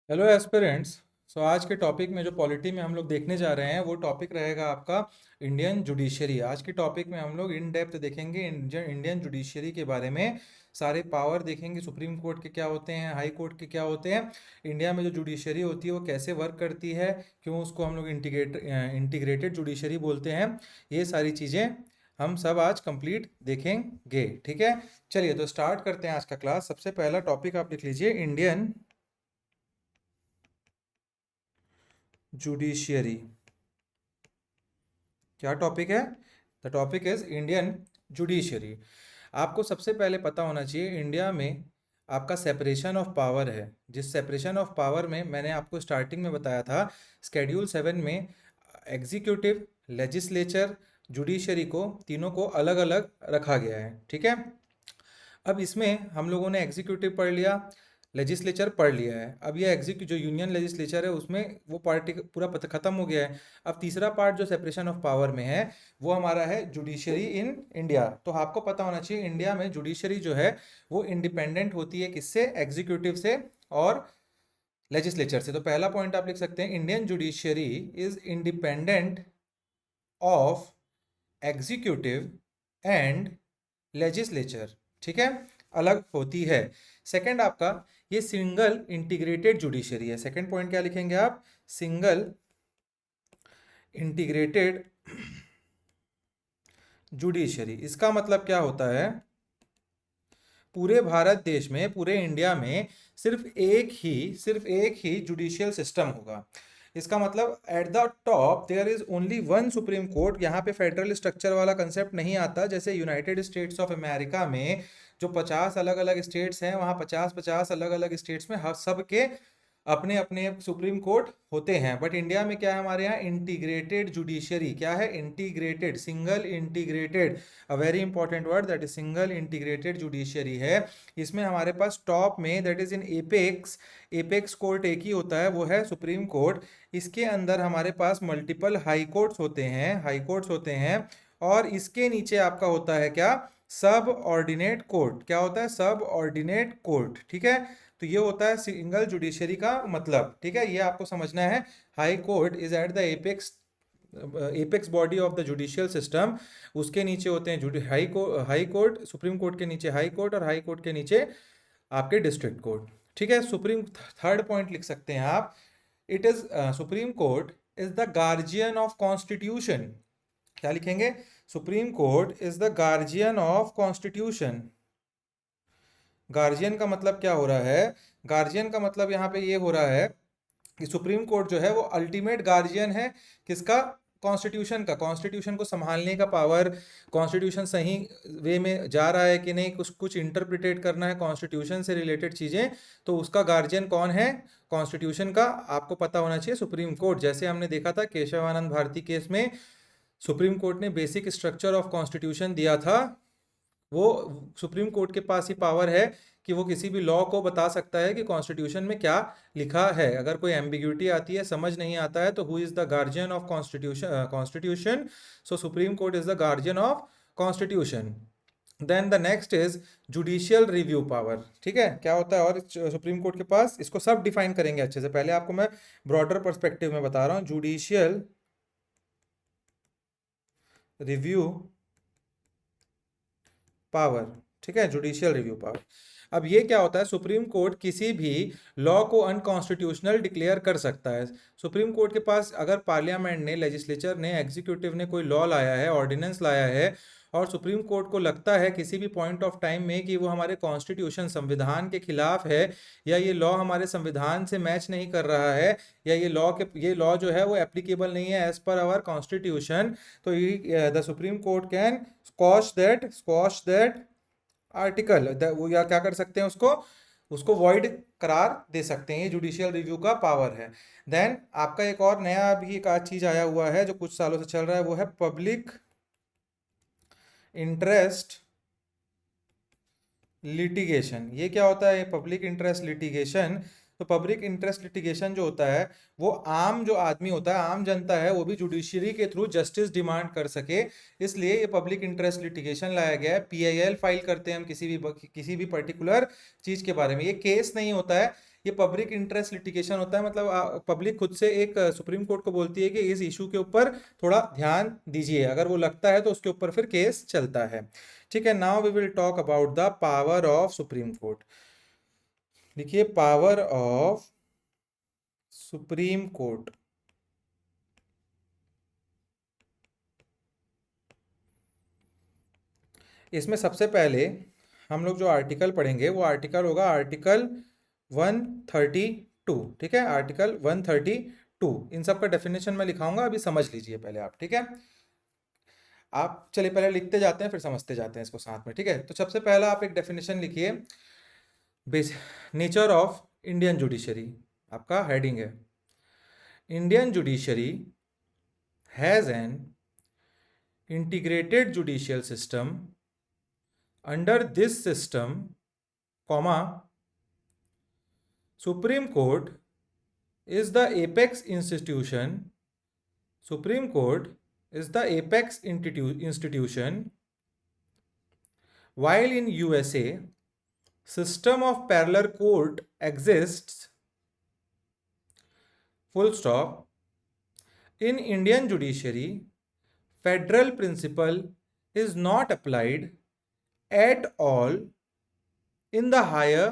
Hello aspirants. आज के topic में जो पॉलिटी में हम लोग देखने जा रहे हैं वो टॉपिक रहेगा आपका इंडियन जुडिशरी। आज के टॉपिक में हम लोग इन डेप्थ देखेंगे इंडियन जुडिशरी के बारे में। सारे पावर देखेंगे, सुप्रीम कोर्ट के क्या होते हैं, हाई कोर्ट के क्या होते हैं, इंडिया में जो जुडिशरी होती है वो कैसे वर्क करती है, क्यों उसको हम लोग इंटीग्रेटेड जुडिशरी बोलते हैं। ये सारी चीज़ें हम सब आज कंप्लीट देखेंगे। ठीक है, चलिए तो स्टार्ट करते हैं आज का क्लास। सबसे पहला टॉपिक आप लिख लीजिए, इंडियन जुडिशियरी। क्या टॉपिक है? The topic is Indian judiciary. आपको सबसे पहले पता होना चाहिए इंडिया में आपका सेपरेशन ऑफ पावर है। जिस सेपरेशन ऑफ पावर में मैंने आपको स्टार्टिंग में बताया था, स्केड्यूल 7 में एग्जीक्यूटिव, लेजिस्लेचर, जुडिशरी को तीनों को अलग अलग रखा गया है। ठीक है, अब इसमें हम लोगों ने एग्जीक्यूटिव पढ़ लिया, लेजिस्लेचर पढ़ लिया है। अब ये एग्जीक्यू जो यूनियन लेजिस्लेचर है उसमें वो पार्टी पूरा खत्म हो गया है। अब तीसरा पार्ट जो सेपरेशन ऑफ पावर में है वो हमारा है जुडिशरी इन इंडिया। तो आपको पता होना चाहिए इंडिया में जुडिशरी जो है वो इंडिपेंडेंट होती है किससे? एग्जीक्यूटिव से और लेजिस्लेचर से। तो पहला पॉइंट आप लिख सकते हैं, Indian judiciary is independent of executive and legislature. ठीक है, अलग होती है। सेकंड आपका ये सिंगल इंटीग्रेटेड जुडिशरी है। सेकंड पॉइंट क्या लिखेंगे आप? Single integrated judiciary. इसका मतलब क्या होता है? पूरे भारत देश में, पूरे इंडिया में सिर्फ एक ही जुडिशियल सिस्टम होगा। इसका मतलब at the top there is only one supreme court. यहाँ पे फेडरल स्ट्रक्चर वाला कंसेप्ट नहीं आता। जैसे यूनाइटेड स्टेट्स ऑफ अमेरिका में जो 50 अलग अलग स्टेट्स हैं, वहाँ 50-50 अलग अलग स्टेट्स में हर सबके अपने अपने सुप्रीम कोर्ट होते हैं। बट इंडिया में क्या है? हमारे यहाँ इंटीग्रेटेड जुडिशरी। क्या है? Integrated, single integrated, a very important word, that is single integrated judiciary है। इसमें हमारे पास टॉप में, that is in apex, apex court एक ही होता है, वो है सुप्रीम कोर्ट। इसके अंदर हमारे पास मल्टीपल हाई कोर्ट्स होते हैं, हाई कोर्ट्स होते हैं। और इसके नीचे आपका होता है क्या? सब ऑर्डिनेट कोर्ट। क्या होता है? सब ऑर्डिनेट कोर्ट। ठीक है, तो ये होता है सिंगल जुडिशरी का मतलब। ठीक है, ये आपको समझना है। High court is at the apex body of the judicial system. उसके नीचे होते हैं हाई कोर्ट, सुप्रीम कोर्ट के नीचे हाई कोर्ट, और हाई कोर्ट के नीचे आपके डिस्ट्रिक्ट कोर्ट। ठीक है, सुप्रीम थर्ड पॉइंट लिख सकते हैं आप, it is supreme court is the guardian of constitution. क्या लिखेंगे? Supreme court is the guardian of constitution. Guardian का मतलब क्या हो रहा है? गार्जियन का मतलब यहाँ पे ये हो रहा है कि सुप्रीम कोर्ट जो है वो अल्टीमेट गार्जियन है। किसका? कॉन्स्टिट्यूशन का। कॉन्स्टिट्यूशन को संभालने का पावर, कॉन्स्टिट्यूशन सही वे में जा रहा है कि नहीं, कुछ कुछ इंटरप्रिटेट करना है कॉन्स्टिट्यूशन से रिलेटेड चीज़ें, तो उसका गार्जियन कौन है? कॉन्स्टिट्यूशन का। आपको पता होना चाहिए सुप्रीम कोर्ट, जैसे हमने देखा था केशवानंद भारती केस में, सुप्रीम कोर्ट ने बेसिक स्ट्रक्चर ऑफ कॉन्स्टिट्यूशन दिया था। वो सुप्रीम कोर्ट के पास ही पावर है कि वो किसी भी लॉ को बता सकता है कि कॉन्स्टिट्यूशन में क्या लिखा है। अगर कोई एम्बिग्यूटी आती है, समझ नहीं आता है, तो who is the guardian of constitution? So supreme court is the guardian of constitution. Then the next is judicial review power. ठीक है, क्या होता है और सुप्रीम कोर्ट के पास? इसको सब डिफाइन करेंगे अच्छे से। पहले आपको मैं ब्रॉडर पर्सपेक्टिव में बता रहा हूँ, जुडिशियल रिव्यू पावर। ठीक है, जुडिशियल रिव्यू पावर। अब ये क्या होता है? सुप्रीम कोर्ट किसी भी लॉ को अनकॉन्स्टिट्यूशनल डिक्लेयर कर सकता है। सुप्रीम कोर्ट के पास अगर पार्लियामेंट ने, लेजिस्लेचर ने, एग्जीक्यूटिव ने कोई लॉ लाया है, ऑर्डिनेंस लाया है, और सुप्रीम कोर्ट को लगता है किसी भी पॉइंट ऑफ टाइम में कि वो हमारे कॉन्स्टिट्यूशन, संविधान के खिलाफ है, या ये लॉ हमारे संविधान से मैच नहीं कर रहा है, या ये लॉ जो है वो एप्लीकेबल नहीं है एज पर आवर कॉन्स्टिट्यूशन, तो the supreme court can squash that article. वो या क्या कर सकते हैं? उसको उसको वॉइड करार दे सकते हैं। ये जुडिशियल रिव्यू का पावर है। देन आपका एक और नया भी एक आज चीज आया हुआ है जो कुछ सालों से चल रहा है, वो है पब्लिक इंटरेस्ट लिटिगेशन। ये क्या होता है? ये पब्लिक इंटरेस्ट लिटिगेशन। तो पब्लिक इंटरेस्ट लिटिगेशन जो होता है, वो आम जो आदमी होता है, आम जनता है, वो भी जुडिशरी के थ्रू जस्टिस डिमांड कर सके, इसलिए ये पब्लिक इंटरेस्ट लिटिगेशन लाया गया है। पीआईएल फाइल करते हैं हम किसी भी पर्टिकुलर चीज के बारे में। ये केस नहीं होता है, ये पब्लिक इंटरेस्ट लिटिगेशन होता है, मतलब पब्लिक खुद से एक सुप्रीम कोर्ट को बोलती है कि इस इशू के ऊपर थोड़ा ध्यान दीजिए, अगर वो लगता है तो उसके ऊपर फिर केस चलता है। ठीक है, now we will talk about the power of supreme court. देखिए, पावर ऑफ सुप्रीम कोर्ट, इसमें सबसे पहले हम लोग जो आर्टिकल पढ़ेंगे वो आर्टिकल होगा आर्टिकल 132। ठीक है, आर्टिकल 132, इन सब का डेफिनेशन मैं लिखाऊंगा, अभी समझ लीजिए पहले आप। ठीक है, आप चलिए पहले लिखते जाते हैं फिर समझते जाते हैं इसको साथ में। ठीक है, तो सबसे पहला आप एक डेफिनेशन लिखिए, base nature of Indian judiciary, आपका हेडिंग है Indian judiciary has an integrated judicial system, under this system, comma, Supreme Court is the apex institution. Supreme Court is the apex institution. While in USA, system of parallel court exists. Full stop. In Indian judiciary, federal principle is not applied at all in the higher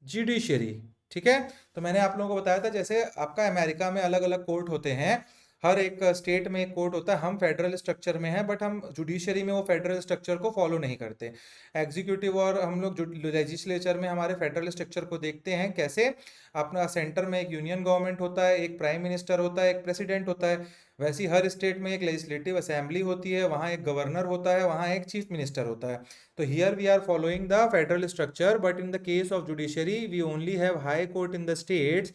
judiciary. ठीक है, तो मैंने आप लोगों को बताया था जैसे आपका अमेरिका में अलग अलग कोर्ट होते हैं, हर एक स्टेट में एक कोर्ट होता है, हम फेडरल स्ट्रक्चर में हैं बट हम जुडिशरी में वो फेडरल स्ट्रक्चर को फॉलो नहीं करते। एग्जीक्यूटिव और हम लोग लेजिस्लेचर में हमारे फेडरल स्ट्रक्चर को देखते हैं कैसे, अपना सेंटर में एक यूनियन गवर्नमेंट होता है, एक प्राइम मिनिस्टर होता है, एक प्रेसिडेंट होता है, वैसी हर स्टेट में एक लेजिस्लेटिव असेंबली होती है, वहाँ एक गवर्नर होता है, वहाँ एक चीफ मिनिस्टर होता है। तो here we are following the federal structure, but in the case of judiciary we only have high court in the states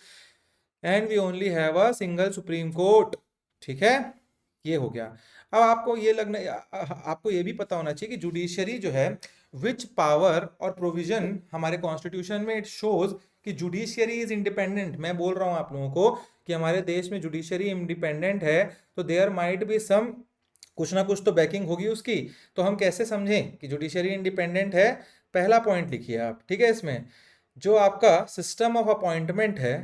and we only have a single supreme court. ठीक है, ये हो गया। अब आपको ये लगना, आपको ये भी पता होना चाहिए कि जुडिशरी जो है, विच पावर और प्रोविजन हमारे कॉन्स्टिट्यूशन में इट शोज कि जुडिशियरी इज इंडिपेंडेंट। मैं बोल रहा हूं आप लोगों को कि हमारे देश में जुडिशरी इंडिपेंडेंट है, तो देयर माइट बी सम, कुछ ना कुछ तो बैकिंग होगी उसकी। तो हम कैसे समझें कि जुडिशरी इंडिपेंडेंट है? पहला पॉइंट लिखिए आप। ठीक है, इसमें जो आपका सिस्टम ऑफ अपॉइंटमेंट है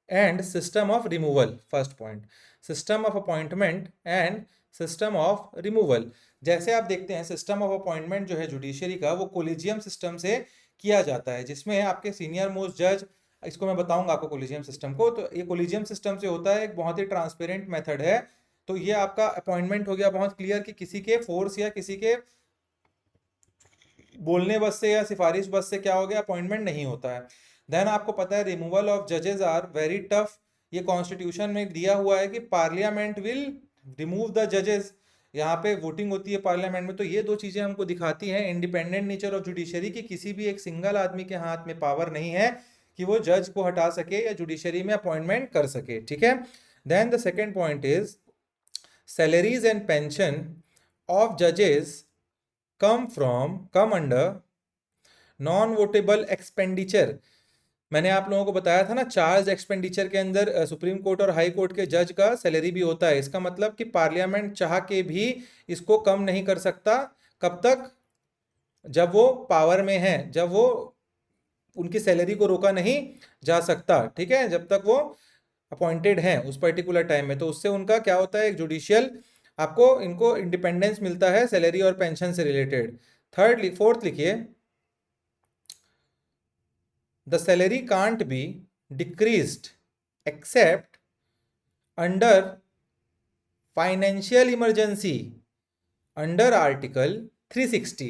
and system of removal, first point, system of appointment and system of removal. जैसे आप देखते हैं सिस्टम ऑफ अपॉइंटमेंट जो है जुडिशरी का, वो कोलिजियम सिस्टम से किया जाता है, जिसमें आपके सीनियर मोस्ट जज, इसको मैं बताऊंगा आपको कोलिजियम सिस्टम को, तो ये कोलिजियम सिस्टम से होता है, एक बहुत ही ट्रांसपेरेंट मेथड है। तो ये आपका अपॉइंटमेंट हो गया बहुत क्लियर कि किसी के फोर्स या किसी के बोलने बस से या सिफारिश बस से क्या हो गया, अपॉइंटमेंट नहीं होता है। देन आपको पता है रिमूवल ऑफ जजेस आर वेरी टफ, ये कॉन्स्टिट्यूशन में दिया हुआ है कि पार्लियामेंट विल रिमूव द जजेस, यहाँ पे वोटिंग होती है पार्लियामेंट में। तो ये दो चीजें हमको दिखाती हैं इंडिपेंडेंट नेचर ऑफ जुडिशरी की, किसी भी एक सिंगल आदमी के हाथ में पावर नहीं है कि वो जज को हटा सके या जुडिशरी में अपॉइंटमेंट कर सके। ठीक है, then the second point is salaries and pension of judges come under non votable expenditure। मैंने आप लोगों को बताया था ना, चार्ज एक्सपेंडिचर के अंदर सुप्रीम कोर्ट और हाई कोर्ट के जज का सैलरी भी होता है। इसका मतलब कि पार्लियामेंट चाह के भी इसको कम नहीं कर सकता। कब तक? जब वो पावर में है, जब वो उनकी सैलरी को रोका नहीं जा सकता। ठीक है, जब तक वो अपॉइंटेड हैं उस पर्टिकुलर टाइम में, तो उससे उनका क्या होता है, एक जुडिशियल आपको इनको इंडिपेंडेंस मिलता है सैलरी और पेंशन से रिलेटेड। फोर्थ लिखिए, the salary can't be decreased accept under financial emergency under article 360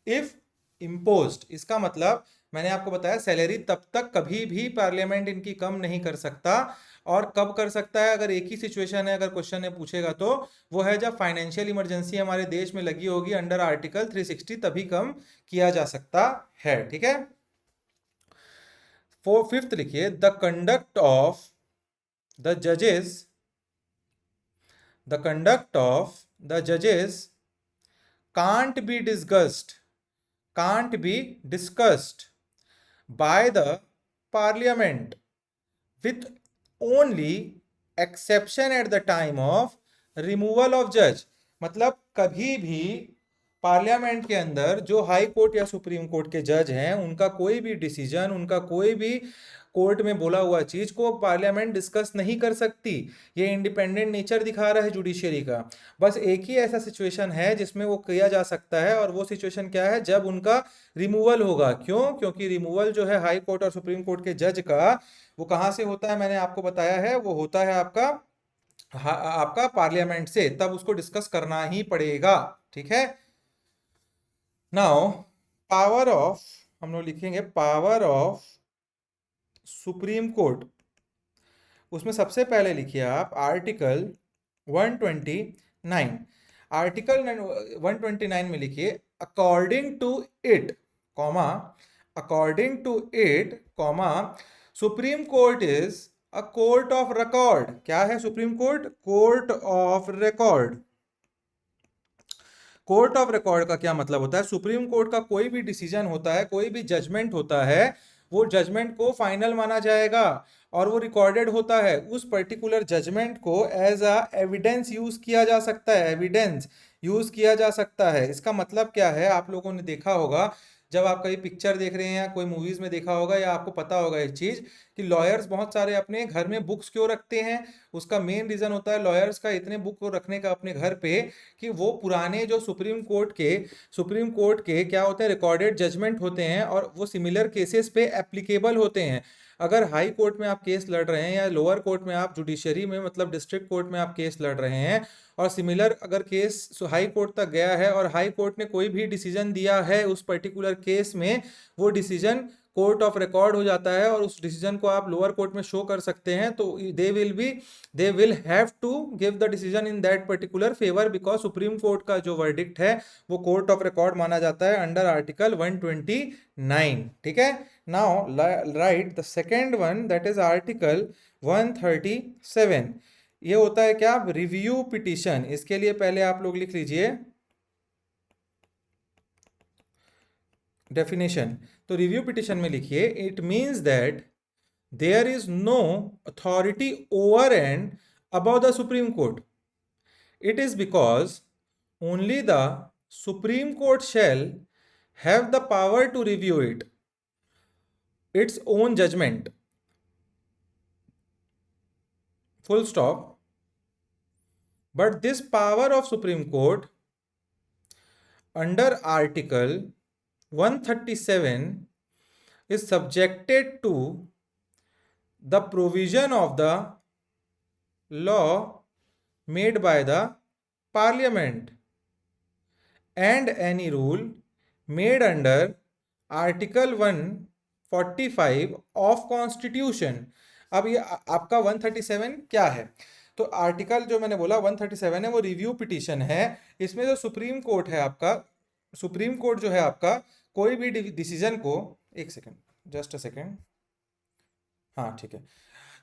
if imposed. इसका मतलब मैंने आपको बताया सैलरी तब तक कभी भी पार्लियामेंट इनकी कम नहीं कर सकता, और कब कर सकता है, अगर एक ही सिचुएशन है, अगर क्वेश्चन ने पूछेगा तो वो है जब फाइनेंशियल इमरजेंसी हमारे देश में लगी होगी अंडर आर्टिकल 360, तभी कम किया जा सकता है। ठीक है, फिफ्थ लिखिए, द कंडक्ट ऑफ द जजेस, द कंडक्ट ऑफ द जजेस can't be discussed by the parliament with only exception at the time of removal of judge। मतलब कभी भी पार्लियामेंट के अंदर जो हाई कोर्ट या सुप्रीम कोर्ट के जज हैं, उनका कोई भी डिसीजन, उनका कोई भी कोर्ट में बोला हुआ चीज को पार्लियामेंट डिस्कस नहीं कर सकती। ये इंडिपेंडेंट नेचर दिखा रहा है जुडिशरी का। बस एक ही ऐसा सिचुएशन है जिसमें वो किया जा सकता है, और वो सिचुएशन क्या है, जब उनका रिमूवल होगा। क्यों? क्योंकि रिमूवल जो है हाई कोर्ट और सुप्रीम कोर्ट के जज का, वो कहाँ से होता है, मैंने आपको बताया है, वो होता है आपका पार्लियामेंट से। तब उसको डिस्कस करना ही पड़ेगा। ठीक है। नाउ पावर ऑफ, हम लोग लिखेंगे पावर ऑफ सुप्रीम कोर्ट। उसमें सबसे पहले लिखिए आप आर्टिकल 129। आर्टिकल 129 में लिखिए according to it, comma, according to it, comma, supreme court is a court of record. क्या है supreme court? Court of record. Court of record का क्या मतलब होता है? सुप्रीम कोर्ट का कोई भी डिसीजन होता है, कोई भी जजमेंट होता है, वो जजमेंट को फाइनल माना जाएगा और वो रिकॉर्डेड होता है। उस पर्टिकुलर जजमेंट को एज अ एविडेंस यूज किया जा सकता है, एविडेंस यूज किया जा सकता है। इसका मतलब क्या है? आप लोगों ने देखा होगा, जब आप कहीं पिक्चर देख रहे हैं या कोई मूवीज में देखा होगा, या आपको पता होगा एक चीज कि लॉयर्स बहुत सारे अपने घर में बुक्स क्यों रखते हैं। उसका मेन रीजन होता है लॉयर्स का इतने बुक को रखने का अपने घर पे, कि वो पुराने जो सुप्रीम कोर्ट के क्या होते हैं, रिकॉर्डेड जजमेंट होते हैं, और वो सिमिलर केसेस पे एप्लीकेबल होते हैं। अगर हाई कोर्ट में आप केस लड़ रहे हैं, या लोअर कोर्ट में आप जुडिशरी में मतलब डिस्ट्रिक्ट कोर्ट में आप केस लड़ रहे हैं, और सिमिलर अगर केस हाई कोर्ट तक गया है और हाई कोर्ट ने कोई भी डिसीजन दिया है उस पर्टिकुलर केस में, वो डिसीजन कोर्ट ऑफ रिकॉर्ड हो जाता है, और उस डिसीजन को आप लोअर कोर्ट में शो कर सकते हैं। तो they will have to give the decision in that particular favour, because supreme court का जो वर्डिक्ट है वो कोर्ट ऑफ रिकॉर्ड माना जाता है अंडर आर्टिकल 129। ठीक है। Now right the second one, that is article 137। ये होता है क्या? Review petition. इसके लिए पहले आप लोग लिख लीजिए डेफिनेशन। तो रिव्यू पिटीशन में लिखिए, it means that there is no authority over and above the supreme court. It is because only the supreme court shall have the power to review its own judgement, full stop. But this power of Supreme Court under Article 137 is subjected to the provision of the law made by the Parliament and any rule made under Article 145 of Constitution। अब ये आपका 137 क्या है? तो article जो मैंने बोला 137 है, वो रिव्यू पिटीशन है। इसमें जो सुप्रीम कोर्ट है आपका, सुप्रीम कोर्ट जो है आपका, कोई भी डिसीजन को, एक सेकेंड, जस्ट अ सेकेंड, हाँ ठीक है।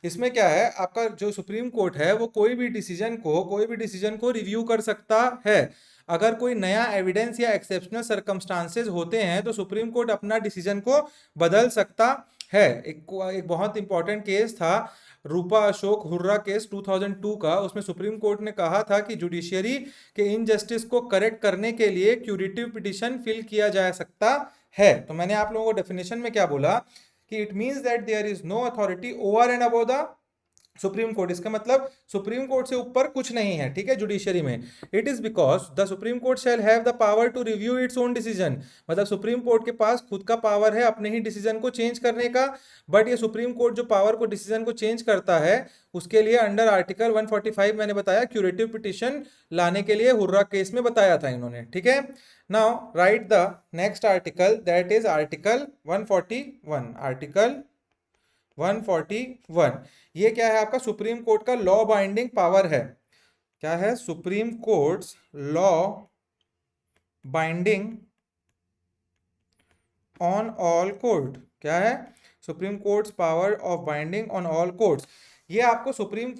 इसमें क्या है, आपका जो सुप्रीम कोर्ट है वो कोई भी डिसीजन को रिव्यू कर सकता है। अगर कोई नया एविडेंस या एक्सेप्शनल सर्कमस्टांसेस होते हैं तो सुप्रीम कोर्ट अपना डिसीजन को बदल सकता है। एक बहुत इंपॉर्टेंट केस था रूपा अशोक हुर्रा केस 2002 का। उसमें सुप्रीम कोर्ट ने कहा था कि जुडिशियरी के इनजस्टिस को करेक्ट करने के लिए क्यूरेटिव पिटीशन फिल किया जा सकता है। तो मैंने आप लोगों को डेफिनेशन में क्या बोला कि it means that there is no authority over and above the supreme court. इसका मतलब सुप्रीम कोर्ट से ऊपर कुछ नहीं है। ठीक है, जुडिशरी में। It is because the supreme court shall have the power to review its own decision. मतलब सुप्रीम कोर्ट के पास खुद का पावर है अपने ही डिसीजन को चेंज करने का। बट ये सुप्रीम कोर्ट जो पावर को डिसीजन को चेंज करता है, उसके लिए अंडर आर्टिकल 145 मैंने बताया क्यूरेटिव पिटिशन लाने के लिए हुर्रा केस में बताया था इन्होंने। ठीक है। Now right the next article, that is article 141। Article 141 ये क्या है आपका? सुप्रीम कोर्ट का लॉ बाइंडिंग पावर है। क्या है? Supreme courts law binding on all court. क्या है? Supreme court's power of binding on all courts. ये आपको सुप्रीम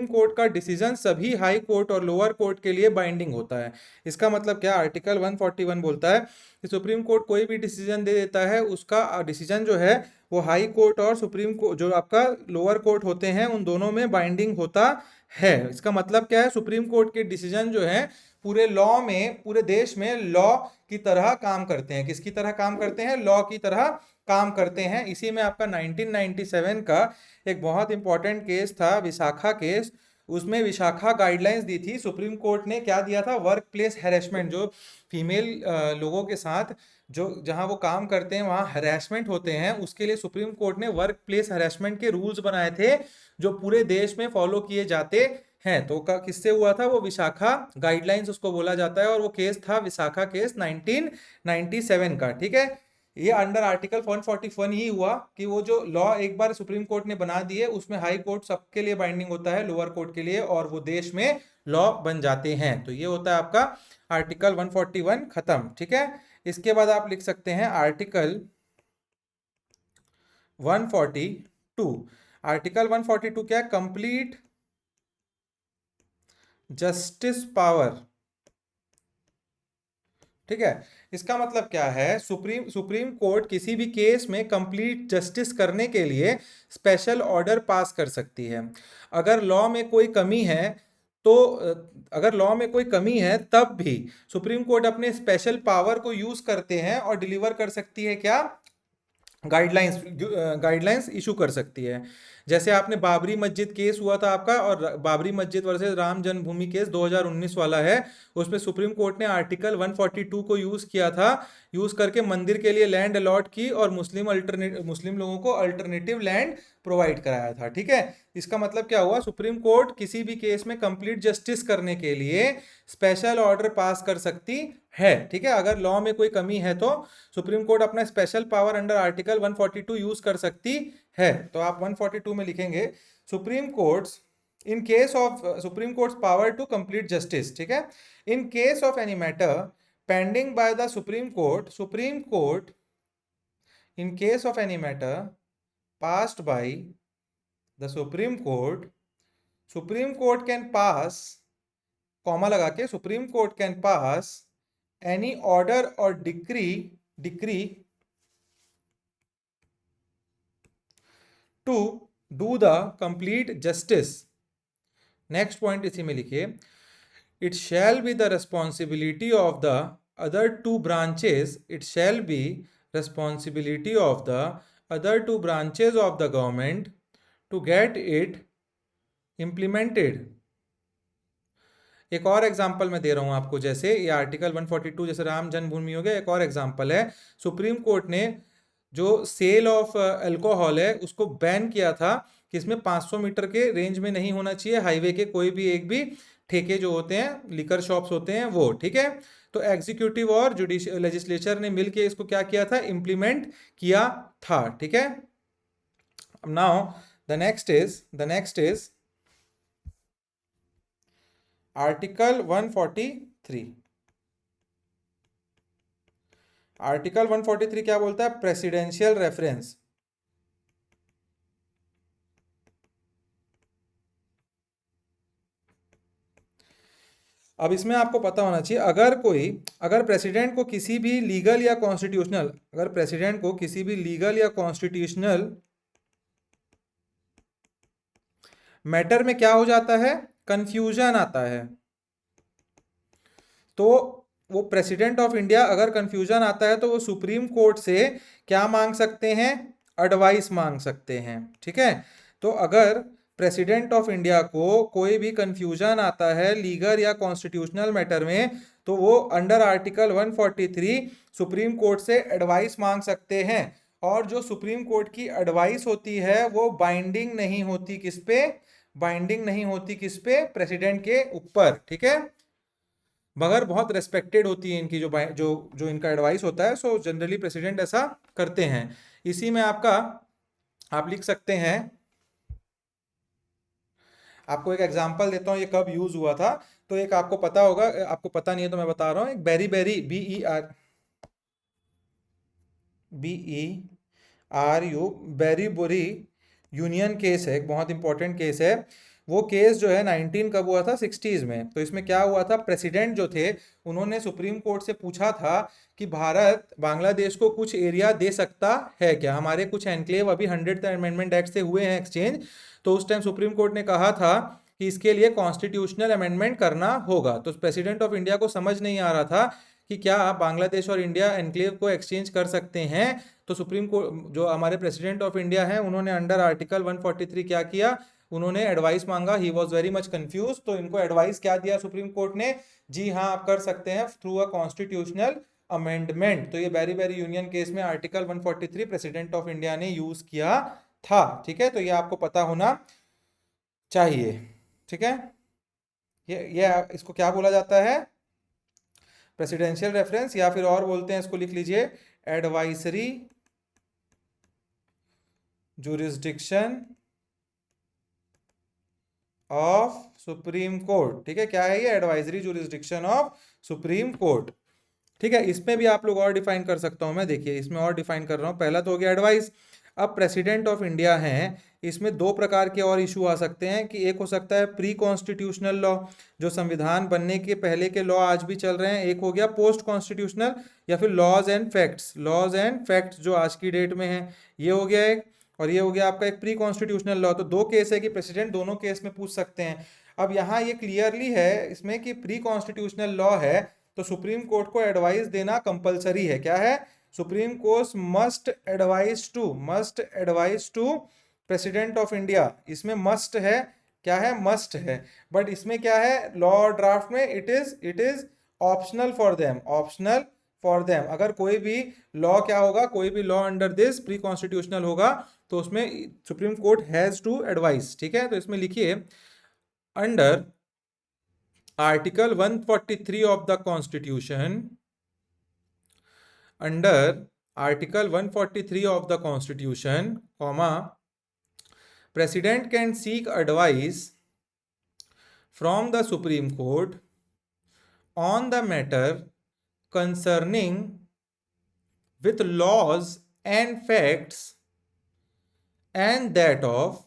कोर्ट का डिसीजन सभी हाई कोर्ट और लोअर कोर्ट के लिए बाइंडिंग होता है। इसका मतलब क्या, आर्टिकल 141 बोलता है कि सुप्रीम कोर्ट कोई भी डिसीजन दे देता है, उसका डिसीजन जो है वो हाई कोर्ट और सुप्रीम कोर्ट जो आपका लोअर कोर्ट होते हैं उन दोनों में बाइंडिंग होता है। इसका मतलब क्या है, सुप्रीम कोर्ट के डिसीजन जो है पूरे लॉ में, पूरे देश में लॉ की तरह काम करते हैं। किसकी तरह काम करते हैं? लॉ की तरह काम करते हैं। इसी में आपका 1997 का एक बहुत इंपॉर्टेंट केस था, विशाखा केस। उसमें विशाखा गाइडलाइंस दी थी सुप्रीम कोर्ट ने। क्या दिया था? वर्क प्लेस हैरेसमेंट, जो फीमेल लोगों के साथ जो जहां वो काम करते हैं वहां हरेसमेंट होते हैं, उसके लिए सुप्रीम कोर्ट ने वर्क प्लेस हरेसमेंट के रूल्स बनाए थे जो पूरे देश में फॉलो किए जाते हैं। तो किससे हुआ था? वो विशाखा गाइडलाइंस उसको बोला जाता है, और वो केस था विशाखा केस 1997 का। ठीक है, ये अंडर आर्टिकल 141 ही हुआ कि वो जो लॉ एक बार सुप्रीम कोर्ट ने बना दिए उसमें हाई कोर्ट सबके लिए बाइंडिंग होता है, लोअर कोर्ट के लिए, और वो देश में लॉ बन जाते हैं। तो ये होता है आपका आर्टिकल 141 खत्म। ठीक है, इसके बाद आप लिख सकते हैं आर्टिकल 142। आर्टिकल 142 क्या है? Complete justice power. ठीक है, इसका मतलब क्या है? सुप्रीम कोर्ट किसी भी केस में कंप्लीट जस्टिस करने के लिए स्पेशल ऑर्डर पास कर सकती है। अगर लॉ में कोई कमी है तो अगर लॉ में कोई कमी है तब भी सुप्रीम कोर्ट अपने स्पेशल पावर को यूज करते हैं और डिलीवर कर सकती है क्या? गाइडलाइंस इशू कर सकती है। जैसे आपने बाबरी मस्जिद केस हुआ था आपका, और बाबरी मस्जिद वर्सेस राम जन्मभूमि केस 2019 वाला है, उसमें सुप्रीम कोर्ट ने आर्टिकल 142 को यूज किया था, यूज करके मंदिर के लिए लैंड अलॉट की और मुस्लिम लोगों को अल्टरनेटिव लैंड प्रोवाइड कराया था। ठीक है, इसका मतलब क्या हुआ? सुप्रीम कोर्ट किसी भी केस में कंप्लीट जस्टिस करने के लिए स्पेशल ऑर्डर पास कर सकती है। ठीक है, अगर लॉ में कोई कमी है तो सुप्रीम कोर्ट अपना special power under article 142 use कर सकती है। तो आप 142 में लिखेंगे supreme courts in case of supreme court's power to complete justice. ठीक है, in case of any matter pending by the supreme court in case of any matter passed by the supreme court can pass, comma लगा के, supreme court can pass any order और decree to do the complete justice. Next point इसी में लिखिए, it shall be the responsibility of the other two branches, it shall be responsibility of the other two branches of the government to get it implemented. एक और example मैं दे रहा हूं आपको, जैसे ये आर्टिकल 142 जैसे राम जन्मभूमि हो गया, एक और एग्जांपल है, सुप्रीम कोर्ट ने जो सेल ऑफ अल्कोहल है उसको बैन किया था कि इसमें 500 मीटर के रेंज में नहीं होना चाहिए, हाईवे के कोई भी एक भी ठेके जो होते हैं, लिकर शॉप्स होते हैं वो। ठीक है, तो एग्जीक्यूटिव और जुडिशियल लेजिस्लेचर ने मिलकर इसको क्या किया था? इम्प्लीमेंट किया था। ठीक है, now the next is article 143। Article 143 क्या बोलता है? Presidential reference. अब इसमें आपको पता होना चाहिए, अगर प्रेसिडेंट को किसी भी लीगल या कॉन्स्टिट्यूशनल अगर प्रेसिडेंट को किसी भी लीगल या कॉन्स्टिट्यूशनल मैटर में क्या हो जाता है? कंफ्यूजन आता है, तो वो प्रेसिडेंट ऑफ इंडिया अगर कंफ्यूजन आता है तो वो सुप्रीम कोर्ट से क्या मांग सकते हैं? एडवाइस मांग सकते हैं। ठीक है, तो अगर प्रेसिडेंट ऑफ इंडिया को कोई भी कंफ्यूजन आता है लीगल या कॉन्स्टिट्यूशनल मैटर में, तो वो अंडर आर्टिकल 143 सुप्रीम कोर्ट से एडवाइस मांग सकते हैं। और जो सुप्रीम कोर्ट की एडवाइस होती है वो बाइंडिंग नहीं होती किस पे? प्रेसिडेंट के ऊपर। ठीक है, मगर बहुत रेस्पेक्टेड होती है इनकी जो जो जो इनका एडवाइस होता है, सो जनरली प्रेसिडेंट ऐसा करते हैं। इसी में आपका आप लिख सकते हैं, आपको एक एग्जांपल देता हूँ ये कब यूज हुआ था। तो एक आपको पता होगा, आपको पता नहीं है तो मैं बता रहा हूँ, एक बेरी बेरी BERU बेरी बोरी यूनियन केस है, एक बहुत इंपॉर्टेंट केस है। वो केस जो है 19 कब हुआ था, 60s में। तो इसमें क्या हुआ था, प्रेसिडेंट जो थे उन्होंने सुप्रीम कोर्ट से पूछा था कि भारत बांग्लादेश को कुछ एरिया दे सकता है क्या, हमारे कुछ एनक्लेव अभी 100th अमेंडमेंट एक्ट से हुए हैं एक्सचेंज। तो उस टाइम सुप्रीम कोर्ट ने कहा था कि इसके लिए कॉन्स्टिट्यूशनल अमेंडमेंट करना होगा। तो प्रेसिडेंट ऑफ इंडिया को समझ नहीं आ रहा था कि क्या बांग्लादेश और इंडिया एनक्लेव को एक्सचेंज कर सकते हैं। तो सुप्रीम कोर्ट जो हमारे प्रेसिडेंट ऑफ इंडिया हैं उन्होंने अंडर आर्टिकल 143 क्या किया, उन्होंने एडवाइस मांगा। He was very much confuse. तो इनको एडवाइस क्या दिया सुप्रीम कोर्ट ने, जी हाँ आप कर सकते हैं थ्रू अ कॉन्स्टिट्यूशनल अमेंडमेंट। तो ये बैरी बैरी यूनियन केस में आर्टिकल 143 प्रेसिडेंट ऑफ इंडिया ने यूज किया था। ठीक है, तो ये आपको पता होना चाहिए। ठीक है, ये इसको क्या बोला जाता है, प्रेसिडेंशियल रेफरेंस, या फिर और बोलते हैं इसको लिख लीजिए advisory jurisdiction of supreme court. ठीक है, क्या है ये, advisory jurisdiction of supreme court. ठीक है, इसमें भी आप लोग और डिफाइन कर सकता हूं मैं, देखिए इसमें और डिफाइन कर रहा हूं। पहला तो हो गया एडवाइस। अब प्रेसिडेंट ऑफ इंडिया हैं, इसमें दो प्रकार के और इशू आ सकते हैं कि एक हो सकता है प्री कॉन्स्टिट्यूशनल लॉ, जो संविधान बनने के पहले के लॉ आज भी चल रहे हैं। एक हो गया पोस्ट कॉन्स्टिट्यूशनल, या फिर laws and facts, laws and facts जो आज की डेट में है, ये हो गया एक। और ये हो गया आपका एक प्री कॉन्स्टिट्यूशनल लॉ। तो दो केस है कि प्रेसिडेंट दोनों केस में पूछ सकते हैं। अब यहाँ ये क्लियरली है इसमें कि प्री कॉन्स्टिट्यूशनल लॉ है तो सुप्रीम कोर्ट को एडवाइस देना कंपलसरी है। क्या है, supreme court must advice to president of India. इसमें मस्ट है, क्या है, मस्ट है। बट इसमें क्या है, लॉ ड्राफ्ट में it is optional for them, optional for them. अगर कोई भी लॉ क्या होगा, कोई भी law under this pre constitutional होगा तो उसमें supreme court has to advice. ठीक है, तो इसमें लिखिए under article 143 of the constitution, under article 143 of the constitution, comma, president can seek advice from the supreme court on the matter concerning with laws and facts and that of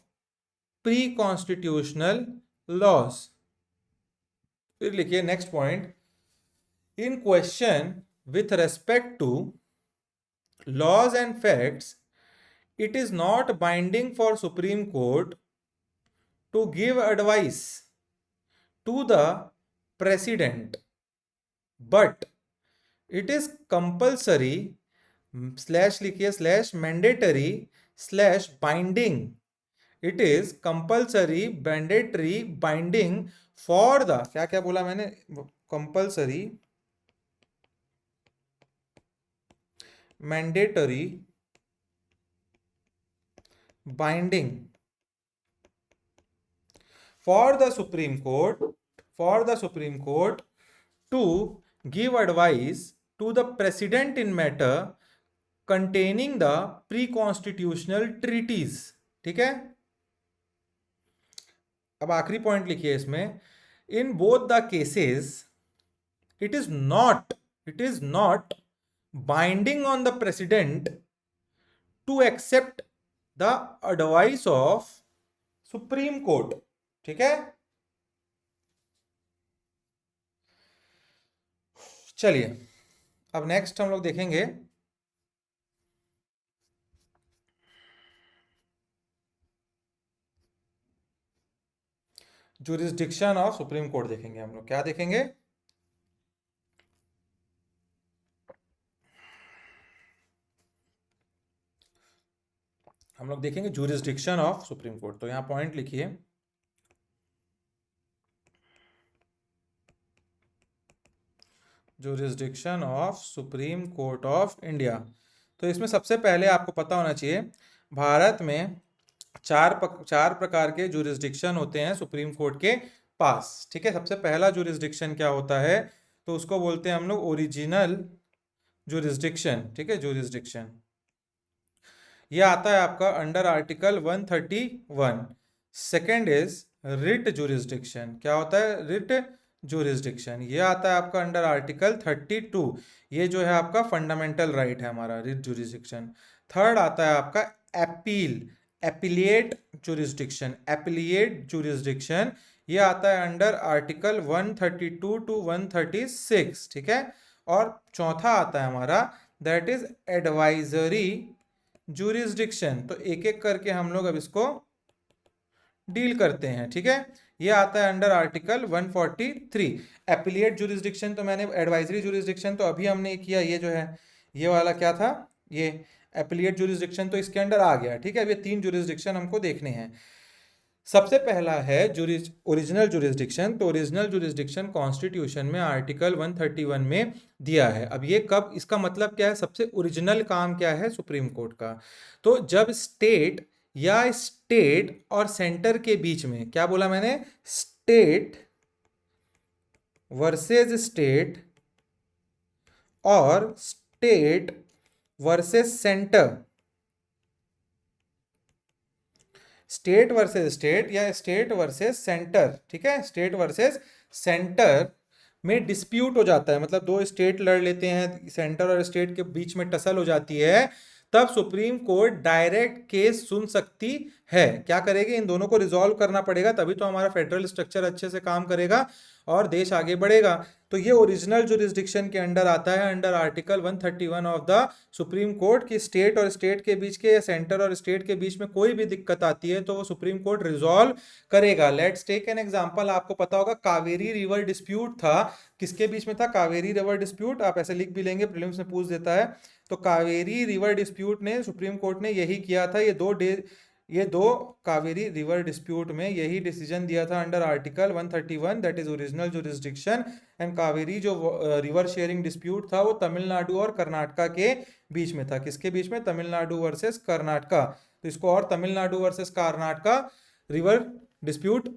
pre-constitutional laws। फिर लिखिए next point, in question with respect to laws and facts, it is not binding for Supreme Court to give advice to the President, but it is compulsory slash लिखिए slash mandatory slash binding, it is compulsory mandatory binding for the, क्या क्या बोला मैंने, compulsory mandatory binding for the Supreme Court to give advice to the President in matter containing the pre-constitutional treaties। ठीक है, अब आखिरी point लिखिए इसमें, in both the cases it is not binding on the president to accept the advice of supreme court. ठीक है, चलिए अब नेक्स्ट हम लोग देखेंगे जुरिस्डिक्शन ऑफ सुप्रीम कोर्ट। देखेंगे हम लोग, क्या देखेंगे, हम लोग देखेंगे जुरिस्डिक्शन ऑफ सुप्रीम कोर्ट। तो यहां पॉइंट लिखिए, jurisdiction of supreme court of India. तो इसमें सबसे पहले आपको पता होना चाहिए भारत में चार प्रकार के जुरिस्डिक्शन होते हैं सुप्रीम कोर्ट के पास। ठीक है, सबसे पहला जुरिस्डिक्शन क्या होता है, तो उसको बोलते हैं हम लोग ओरिजिनल जुरिस्डिक्शन। ठीक है, जुरिस्डिक्शन ये आता है आपका under article 131। Second is writ jurisdiction, क्या होता है, रिट जुरिस्डिक्शन, ये आता है आपका अंडर आर्टिकल 32। ये जो है आपका फंडामेंटल राइट है हमारा, रिट जुरिस्डिक्शन। थर्ड आता है आपका appeal, appellate jurisdiction, appellate jurisdiction ये आता है अंडर आर्टिकल 132 टू 136, ठीक है। और चौथा आता है हमारा दैट इज एडवाइजरी जुरिस्डिक्शन। तो एक एक करके हम लोग अब इसको डील करते हैं, ठीक है। ये आता है अंडर आर्टिकल 143। एपिलिएट जुरिस्डिक्शन तो मैंने, एडवाइजरी जुरिस्डिक्शन तो अभी हमने किया, ये जो है ये वाला क्या था, ये एपिलिएट जुरिस्डिक्शन तो इसके अंडर आ गया, ठीक है। अब ये 3 जुरिस्डिक्शन हमको देखने हैं। सबसे पहला है ओरिजिनल जुरिस्डिक्शन। तो ओरिजिनल जुरिस्डिक्शन कॉन्स्टिट्यूशन में आर्टिकल 131 में दिया है। अब ये कब, इसका मतलब क्या है, सबसे ओरिजिनल काम क्या है सुप्रीम कोर्ट का, तो जब स्टेट या स्टेट और सेंटर के बीच में, क्या बोला मैंने, स्टेट वर्सेस स्टेट और state versus centre, state versus state या स्टेट वर्सेस सेंटर, ठीक है, स्टेट वर्सेस सेंटर में डिस्प्यूट हो जाता है, मतलब दो स्टेट लड़ लेते हैं, सेंटर और स्टेट के बीच में टसल हो जाती है, तब सुप्रीम कोर्ट डायरेक्ट केस सुन सकती है। क्या करेगी, इन दोनों को रिजॉल्व करना पड़ेगा, तभी तो हमारा फेडरल स्ट्रक्चर अच्छे से काम करेगा और देश आगे बढ़ेगा। तो ये ओरिजिनल जुरिस्डिक्शन के अंडर आता है, under article 131 of the supreme court की स्टेट और स्टेट के बीच के या सेंटर और स्टेट के बीच में कोई भी दिक्कत आती है तो वो सुप्रीम कोर्ट रिजॉल्व करेगा। लेट्स टेक एन एग्जांपल, आपको पता होगा कावेरी रिवर डिस्प्यूट था, किसके बीच में था, कावेरी रिवर डिस्प्यूट, आप ऐसे लिख भी लेंगे, प्रीलिम्स में पूछ देता है। तो कावेरी रिवर डिस्प्यूट ने सुप्रीम कोर्ट ने यही किया था, ये दो कावेरी रिवर डिस्प्यूट में यही डिसीजन दिया था under article 131, that is original jurisdiction. And Kaveri जो रिवर शेयरिंग डिस्प्यूट था वो तमिलनाडु और कर्नाटका के बीच में था, किसके बीच में, तमिलनाडु वर्सेस कर्नाटका। तो इसको और Tamil Nadu versus Karnataka river dispute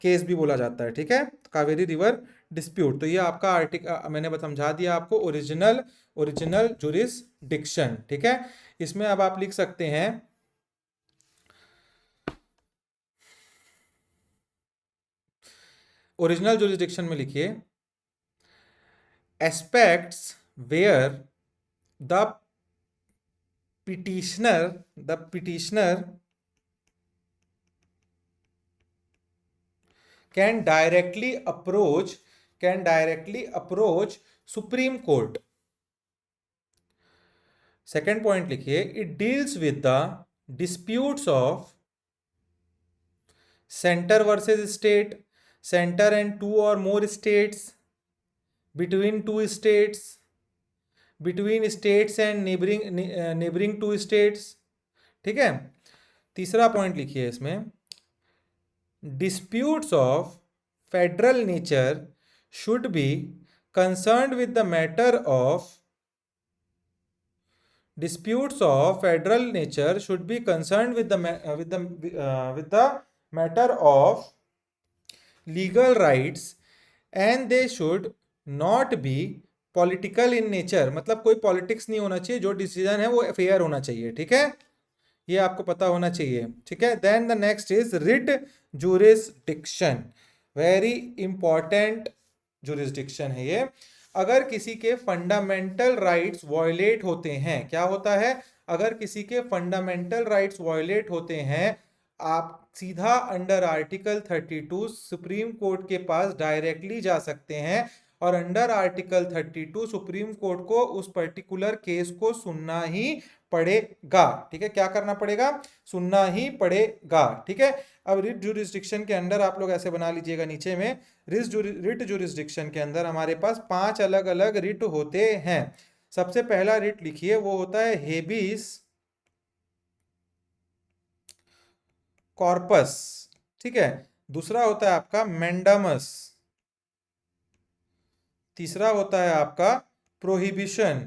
case भी बोला जाता है, ठीक है, कावेरी रिवर डिस्प्यूट। तो ये आपका आर्टिकल मैंने समझा दिया आपको, ओरिजिनल जुरिस्डिक्शन, ठीक है। इसमें अब आप लिख सकते हैं ओरिजिनल जुरिस्डिक्शन में लिखिए aspects where the petitioner can directly approach supreme court. Second point लिखिए it deals with the disputes of centre versus state, centre and two और more states, between two states, between states and neighbouring two states, ठीक है। तीसरा point लिखिए इसमें disputes of federal nature should be concerned with the matter of disputes of federal nature should be concerned with the matter of legal rights and they should not be political in nature, मतलब कोई politics नहीं होना चाहिए, जो decision है वो fair होना चाहिए, ठीक है, ये आपको पता होना चाहिए, ठीक है। Then the next is writ jurisdiction, very important jurisdiction है ये। अगर किसी के फंडामेंटल राइट्स वायलेट होते हैं, क्या होता है, अगर किसी के फंडामेंटल राइट्स वायलेट होते हैं, आप सीधा अंडर आर्टिकल 32 सुप्रीम कोर्ट के पास डायरेक्टली जा सकते हैं और अंडर आर्टिकल 32 सुप्रीम कोर्ट को उस पर्टिकुलर केस को सुनना ही पड़ेगा, ठीक है, क्या करना पड़ेगा, सुनना ही पड़ेगा, ठीक है। अब रिट जुरिस्डिक्शन के अंदर आप लोग ऐसे बना लीजिएगा नीचे में, रिट जुरिस्डिक्शन के अंदर हमारे पास 5 अलग अलग रिट होते हैं। सबसे पहला रिट लिखिए वो होता है हेबिस कॉर्पस, ठीक है। दूसरा होता है आपका मैंडामस, तीसरा होता है आपका प्रोहिबिशन,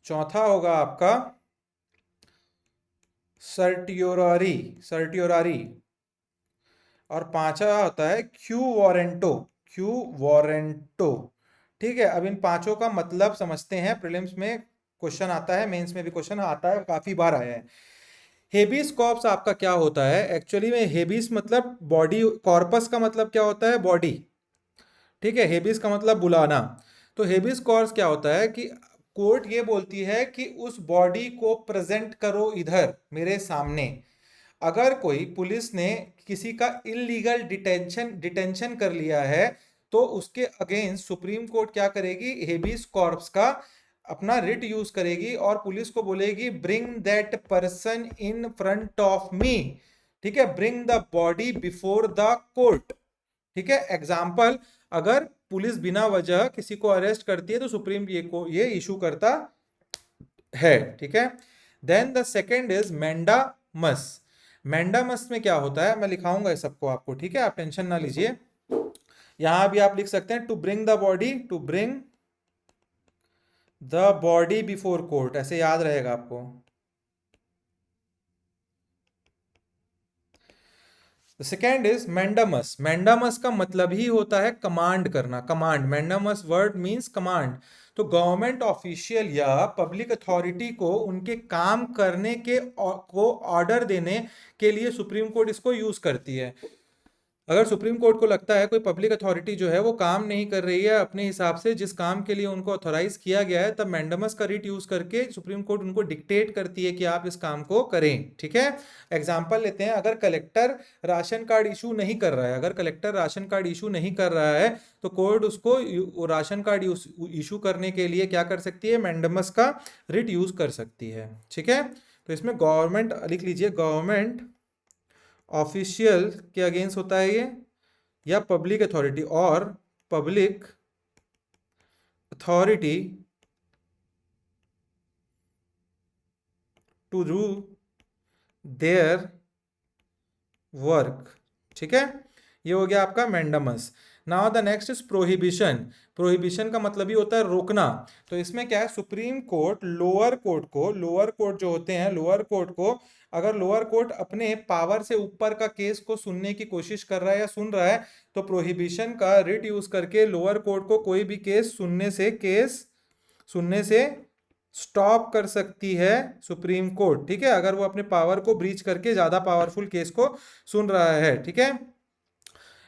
चौथा होगा आपका सर्टियोरारी और पांचवा होता है क्यू वारंटो, ठीक है। अब इन पांचों का मतलब समझते हैं, प्रीलिम्स में क्वेश्चन आता है, मेंस में भी क्वेश्चन आता है, काफी बार आया है। हेबिस कॉर्पस आपका क्या होता है, एक्चुअली में हेबिस मतलब बॉडी, कॉर्पस का मतलब क्या होता है, बॉडी, ठीक है, हेबिस का मतलब बुलाना। तो हेबिस कॉर्पस क्या होता है कि कोर्ट ये बोलती है कि उस बॉडी को प्रेजेंट करो इधर मेरे सामने। अगर कोई पुलिस ने किसी का इलीगल डिटेंशन कर लिया है तो उसके अगेंस्ट सुप्रीम कोर्ट क्या करेगी, हेबियस कॉर्पस का अपना रिट यूज करेगी और पुलिस को बोलेगी bring that person in front of me. ठीक है, bring the body before the court. ठीक है, एग्जाम्पल, अगर पुलिस बिना वजह किसी को अरेस्ट करती है तो सुप्रीम ये इशू करता है। ठीक है, then the second is mandamus. Mandamus में क्या होता है, मैं लिखाऊंगा इस सबको आपको, ठीक है, आप टेंशन ना लीजिए। यहां भी आप लिख सकते हैं to bring the body, to bring the body before court, ऐसे याद रहेगा आपको। Second is mandamus. मैंडामस का मतलब ही होता है कमांड करना, command. Mandamus word means command. तो गवर्नमेंट ऑफिशियल या पब्लिक अथॉरिटी को उनके काम करने के को ऑर्डर देने के लिए सुप्रीम कोर्ट इसको यूज करती है। अगर सुप्रीम कोर्ट को लगता है कोई पब्लिक अथॉरिटी जो है वो काम नहीं कर रही है अपने हिसाब से जिस काम के लिए उनको ऑथोराइज किया गया है, तब मैंडामस का रिट यूज करके सुप्रीम कोर्ट उनको डिक्टेट करती है कि आप इस काम को करें। ठीक है, एग्जाम्पल लेते हैं, अगर कलेक्टर राशन कार्ड इशू नहीं कर रहा है, अगर कलेक्टर राशन कार्ड इशू नहीं कर रहा है तो कोर्ट उसको राशन कार्ड इशू करने के लिए क्या कर सकती है, मैंडामस का रिट यूज कर सकती है। ठीक है, तो इसमें गवर्नमेंट लिख लीजिए, गवर्नमेंट ऑफिशियल के अगेंस्ट होता है ये, या पब्लिक अथॉरिटी, और public authority to do their work. ठीक है, ये हो गया आपका mandamus. Now the next is prohibition. Prohibition का मतलब ही होता है रोकना। तो इसमें क्या है, सुप्रीम कोर्ट लोअर कोर्ट को, लोअर कोर्ट जो होते हैं, लोअर कोर्ट को अगर लोअर कोर्ट अपने पावर से ऊपर का केस को सुनने की कोशिश कर रहा है या सुन रहा है तो प्रोहिबिशन का रिट यूज करके लोअर कोर्ट को कोई भी केस सुनने से स्टॉप कर सकती है सुप्रीम कोर्ट। ठीक है, अगर वो अपने पावर को ब्रीच करके ज्यादा पावरफुल केस को सुन रहा है। ठीक है,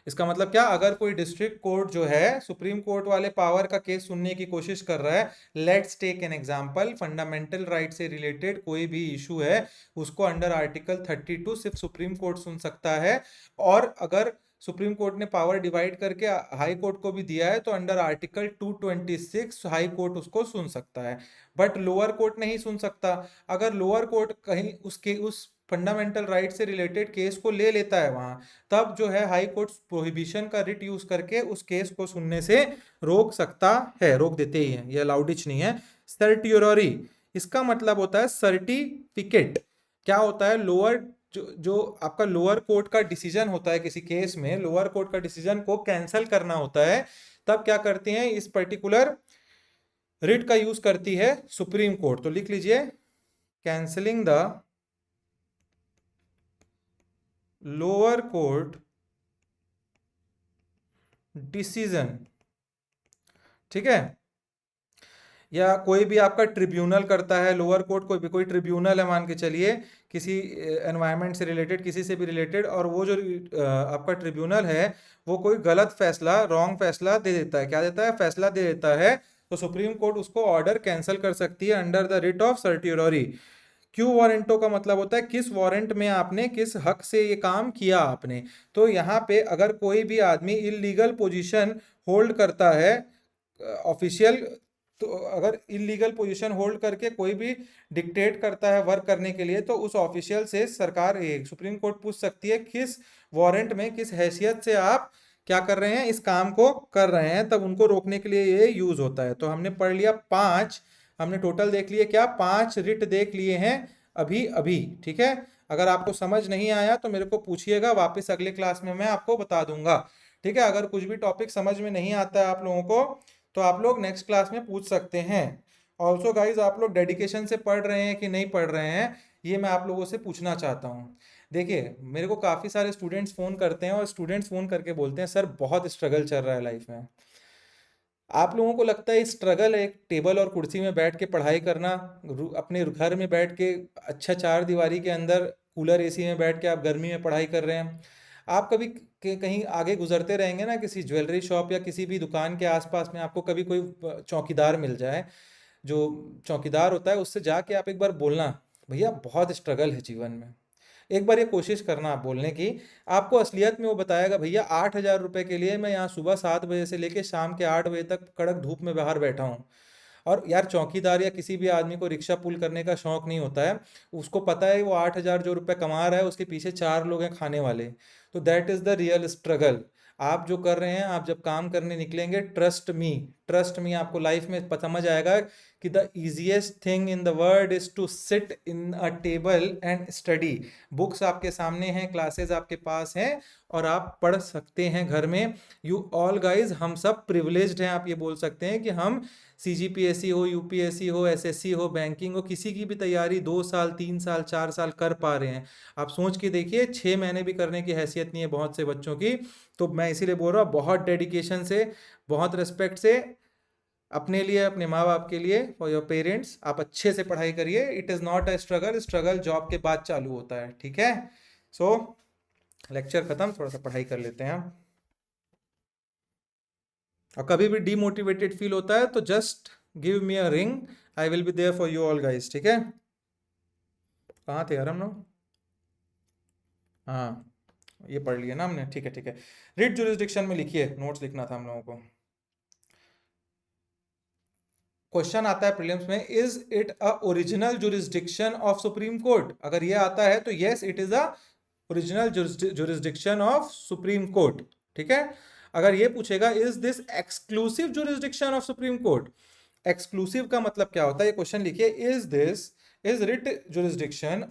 इसका मतलब क्या, अगर कोई डिस्ट्रिक्ट कोर्ट जो है सुप्रीम कोर्ट वाले पावर का केस सुनने की कोशिश कर रहा है, let's take an example, fundamental right से रिलेटेड कोई भी इशू है उसको अंडर आर्टिकल 32 सिर्फ सुप्रीम कोर्ट सुन सकता है, और अगर सुप्रीम कोर्ट ने पावर डिवाइड करके हाई कोर्ट को भी दिया है तो अंडर आर्टिकल 226 हाई कोर्ट उसको सुन सकता है, बट लोअर कोर्ट नहीं सुन सकता। अगर लोअर कोर्ट कहीं उसके उस फंडामेंटल राइट से रिलेटेड केस को ले लेता है वहां, तब जो है हाई कोर्ट प्रोहिबिशन का रिट यूज करके उस केस को सुनने से रोक सकता है, रोक देते ही है, ये अलाउडिच नहीं है। सर्टियोररी, इसका मतलब होता है सर्टिफिकेट। क्या होता है, लोअर जो आपका लोअर कोर्ट का डिसीजन होता है किसी केस में, लोअर कोर्ट का डिसीजन को कैंसिल करना होता है, तब क्या करते हैं, इस पर्टिकुलर रिट का यूज करती है सुप्रीम कोर्ट। तो लिख लीजिए, cancelling the lower court decision. ठीक है, या कोई भी आपका ट्रिब्यूनल करता है, लोअर कोर्ट कोई ट्रिब्यूनल है मान के चलिए, किसी एनवायरनमेंट से रिलेटेड, किसी से भी रिलेटेड, और वो जो आपका ट्रिब्यूनल है वो कोई गलत फैसला, रॉन्ग फैसला दे देता है, क्या देता है, फैसला दे देता है, तो सुप्रीम कोर्ट उसको ऑर्डर कैंसिल कर सकती है under the writ of certiorari. Quo warranto का मतलब होता है किस वारंट में आपने, किस हक से ये काम किया आपने। तो यहाँ पे अगर कोई भी आदमी इलीगल पोजीशन होल्ड करता है ऑफिशियल, तो अगर इलीगल पोजीशन होल्ड करके कोई भी डिक्टेट करता है वर्क करने के लिए, तो उस ऑफिशियल से सरकार सुप्रीम कोर्ट पूछ सकती है किस वारंट में, किस हैसियत से आप क्या कर रहे हैं, इस काम को कर रहे हैं, तब उनको रोकने के लिए ये यूज होता है। तो हमने पढ़ लिया 5, हमने टोटल देख लिए क्या, 5 रिट देख लिए हैं अभी अभी। ठीक है, अगर आपको समझ नहीं आया तो मेरे को पूछिएगा, वापस अगले क्लास में मैं आपको बता दूंगा। ठीक है, अगर कुछ भी टॉपिक समझ में नहीं आता है आप लोगों को तो आप लोग नेक्स्ट क्लास में पूछ सकते हैं। ऑल्सो गाइज, आप लोग डेडिकेशन से पढ़ रहे हैं कि नहीं पढ़ रहे हैं, ये मैं आप लोगों से पूछना चाहता हूँ। देखिए, मेरे को काफ़ी सारे स्टूडेंट्स फ़ोन करते हैं और स्टूडेंट्स फ़ोन करके बोलते हैं सर बहुत स्ट्रगल चल रहा है लाइफ में। आप लोगों को लगता है स्ट्रगल है एक टेबल और कुर्सी में बैठ के पढ़ाई करना, अपने घर में बैठ के अच्छा चार दीवारी के अंदर कूलर एसी में बैठ के आप गर्मी में पढ़ाई कर रहे हैं। आप कभी कहीं आगे गुजरते रहेंगे ना, किसी ज्वेलरी शॉप या किसी भी दुकान के आसपास में आपको कभी कोई चौकीदार मिल जाए, जो चौकीदार होता है उससे जाके आप एक बार बोलना, भैया बहुत स्ट्रगल है जीवन में, एक बार ये कोशिश करना आप बोलने की। आपको असलियत में वो बताएगा, भैया 8,000 रुपये के लिए मैं यहाँ सुबह 7 बजे से लेके शाम के 8 बजे तक कड़क धूप में बाहर बैठा हूँ। और यार चौकीदार या किसी भी आदमी को रिक्शा पुल करने का शौक नहीं होता है, उसको पता है वो 8,000 जो रुपये कमा रहा है उसके पीछे 4 लोग हैं खाने वाले। तो that is the real struggle. आप जो कर रहे हैं, आप जब काम करने निकलेंगे, ट्रस्ट मी आपको लाइफ में समझ आएगा कि the easiest thing in the world is to sit in a table and study. Books आपके सामने हैं, क्लासेस आपके पास हैं और आप पढ़ सकते हैं घर में। यू ऑल गाइज, हम सब प्रिविलेज्ड हैं, आप ये बोल सकते हैं कि हम CGPSC हो, UPSC हो, SSC हो, बैंकिंग हो, किसी की भी तैयारी 2 साल 3 साल 4 साल कर पा रहे हैं। आप सोच के देखिए, 6 महीने भी करने की हैसियत नहीं है बहुत से बच्चों की। तो मैं इसीलिए बोल रहा हूँ, बहुत डेडिकेशन से, बहुत रिस्पेक्ट से, अपने लिए, अपने माँ बाप के लिए, फॉर योर पेरेंट्स, आप अच्छे से पढ़ाई करिए। It is not a struggle, struggle job के बाद चालू होता है, ठीक है। सो लेक्चर खत्म, थोड़ा सा पढ़ाई कर लेते हैं हम। और कभी भी डीमोटिवेटेड फील होता है तो just give me a ring, I will be there for you all guys, ठीक है। कहाँ थे यार हम लोग? हाँ, ये पढ़ लिया ना हमने, ठीक है ठीक है। रिट जुरिस्डिक्शन में लिखिए, नोट्स लिखना था हम लोगों को। क्वेश्चन आता है प्रीलिम्स में, is it a original jurisdiction of supreme court? अगर ये आता है तो yes, it is a original jurisdiction of supreme court, ठीक है। अगर ये पूछेगा, is this exclusive jurisdiction of supreme court? Exclusive का मतलब क्या होता है, ये क्वेश्चन लिखिए, is writ jurisdiction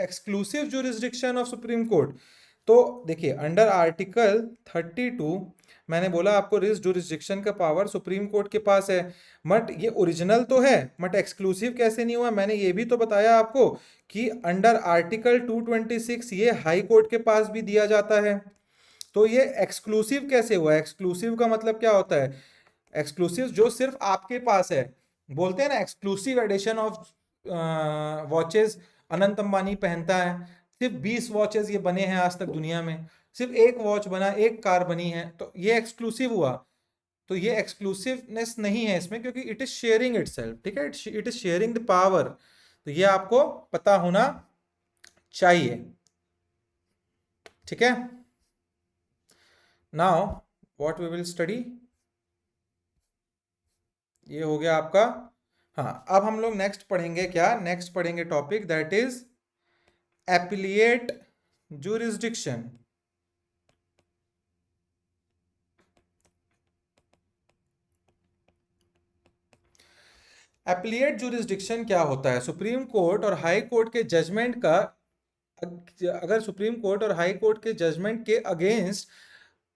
exclusive jurisdiction of supreme court? तो देखिए, अंडर आर्टिकल 32 मैंने बोला आपको रिट जुरिस्डिक्शन का पावर सुप्रीम कोर्ट के पास है, बट ये ओरिजिनल तो है, बट एक्सक्लूसिव कैसे नहीं हुआ? मैंने ये भी तो बताया आपको कि अंडर आर्टिकल 226 ये हाई कोर्ट के पास भी दिया जाता है। तो ये एक्सक्लूसिव कैसे हुआ? एक्सक्लूसिव का मतलब क्या होता है? एक्सक्लूसिव जो सिर्फ आपके पास है, बोलते हैं ना exclusive addition of watches Anant Ambani पहनता है। सिर्फ 20 वॉचेस ये बने हैं आज तक दुनिया में, सिर्फ एक वॉच बना, एक कार बनी है, तो ये एक्सक्लूसिव हुआ। तो ये एक्सक्लूसिवनेस नहीं है इसमें, क्योंकि इट इज शेयरिंग इटसेल्फ, ठीक है, it is sharing the power. तो ये आपको पता होना चाहिए, ठीक है। Now what we will study, ये हो गया आपका। हाँ, अब हम लोग नेक्स्ट पढ़ेंगे क्या? नेक्स्ट पढ़ेंगे topic that is appellate jurisdiction. Appellate jurisdiction क्या होता है? सुप्रीम कोर्ट और हाई कोर्ट के जजमेंट का, अगर सुप्रीम कोर्ट और हाई कोर्ट के जजमेंट के अगेंस्ट